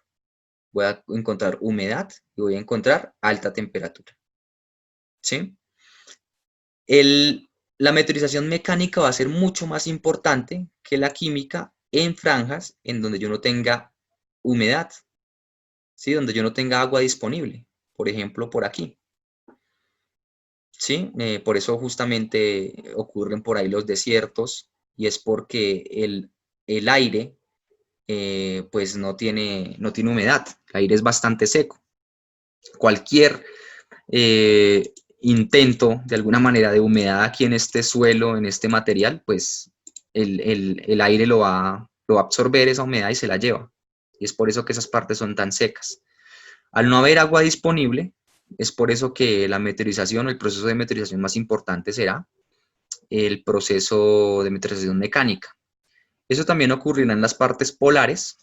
Voy a encontrar humedad y voy a encontrar alta temperatura, ¿sí? La meteorización mecánica va a ser mucho más importante que la química en franjas en donde yo no tenga humedad, ¿sí? Donde yo no tenga agua disponible, por ejemplo, por aquí, ¿sí? Por eso justamente ocurren por ahí los desiertos, y es porque el aire pues no tiene humedad, el aire es bastante seco. Cualquier intento de alguna manera de humedad aquí en este suelo, en este material, pues el aire lo va a absorber esa humedad y se la lleva. Y es por eso que esas partes son tan secas. Al no haber agua disponible, es por eso que la meteorización o el proceso de meteorización más importante será el proceso de meteorización mecánica. Eso también ocurrirá en las partes polares,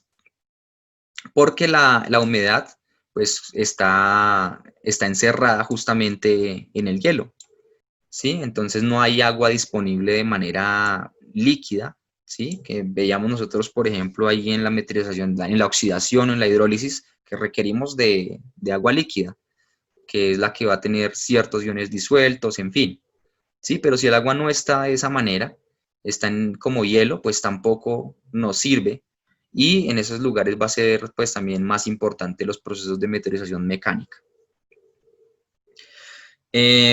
porque la humedad pues está encerrada justamente en el hielo, ¿sí? Entonces no hay agua disponible de manera líquida, ¿sí? Que veíamos nosotros, por ejemplo, ahí en la meteorización, en la oxidación o en la hidrólisis, que requerimos de agua líquida, que es la que va a tener ciertos iones disueltos, en fin, ¿sí? Pero si el agua no está de esa manera, está como hielo, pues tampoco nos sirve, y en esos lugares va a ser pues también más importante los procesos de meteorización mecánica.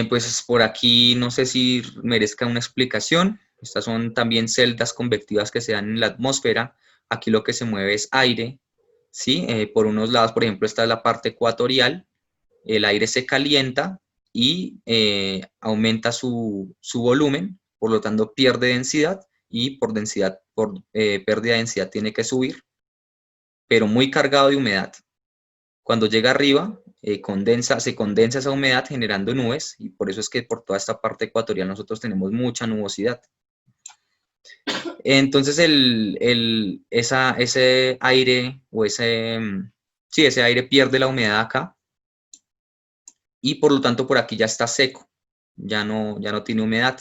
Pues por aquí no sé si merezca una explicación. Estas son también celdas convectivas que se dan en la atmósfera. Aquí lo que se mueve es aire, ¿sí? Por unos lados, por ejemplo, esta es la parte ecuatorial. El aire se calienta y aumenta su volumen, por lo tanto pierde densidad, y por pérdida de densidad tiene que subir, pero muy cargado de humedad. Cuando llega arriba, se condensa esa humedad generando nubes, y por eso es que por toda esta parte ecuatorial nosotros tenemos mucha nubosidad. Entonces ese aire o ese aire pierde la humedad acá, y por lo tanto por aquí ya está seco, ya no tiene humedad.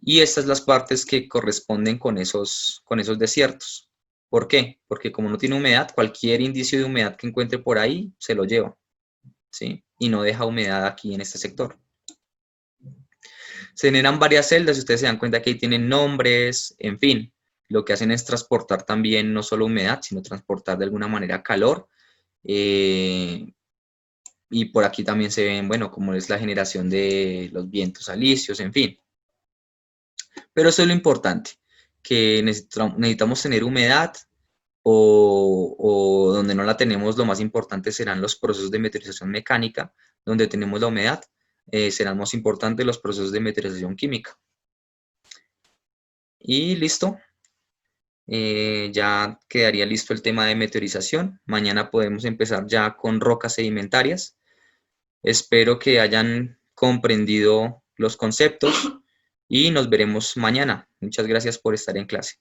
Y estas son las partes que corresponden con esos desiertos. ¿Por qué? Porque como no tiene humedad, cualquier indicio de humedad que encuentre por ahí se lo lleva, ¿sí? Y no deja humedad aquí en este sector. Se generan varias celdas, y ustedes se dan cuenta que ahí tienen nombres, en fin. Lo que hacen es transportar también no solo humedad, sino transportar de alguna manera calor. Y por aquí también se ven, bueno, cómo es la generación de los vientos alisios, en fin. Pero eso es lo importante, que necesitamos tener humedad, o donde no la tenemos, lo más importante serán los procesos de meteorización mecánica. Donde tenemos la humedad, serán más importantes los procesos de meteorización química. Y listo. Ya quedaría listo el tema de meteorización. Mañana podemos empezar ya con rocas sedimentarias. Espero que hayan comprendido los conceptos y nos veremos mañana. Muchas gracias por estar en clase.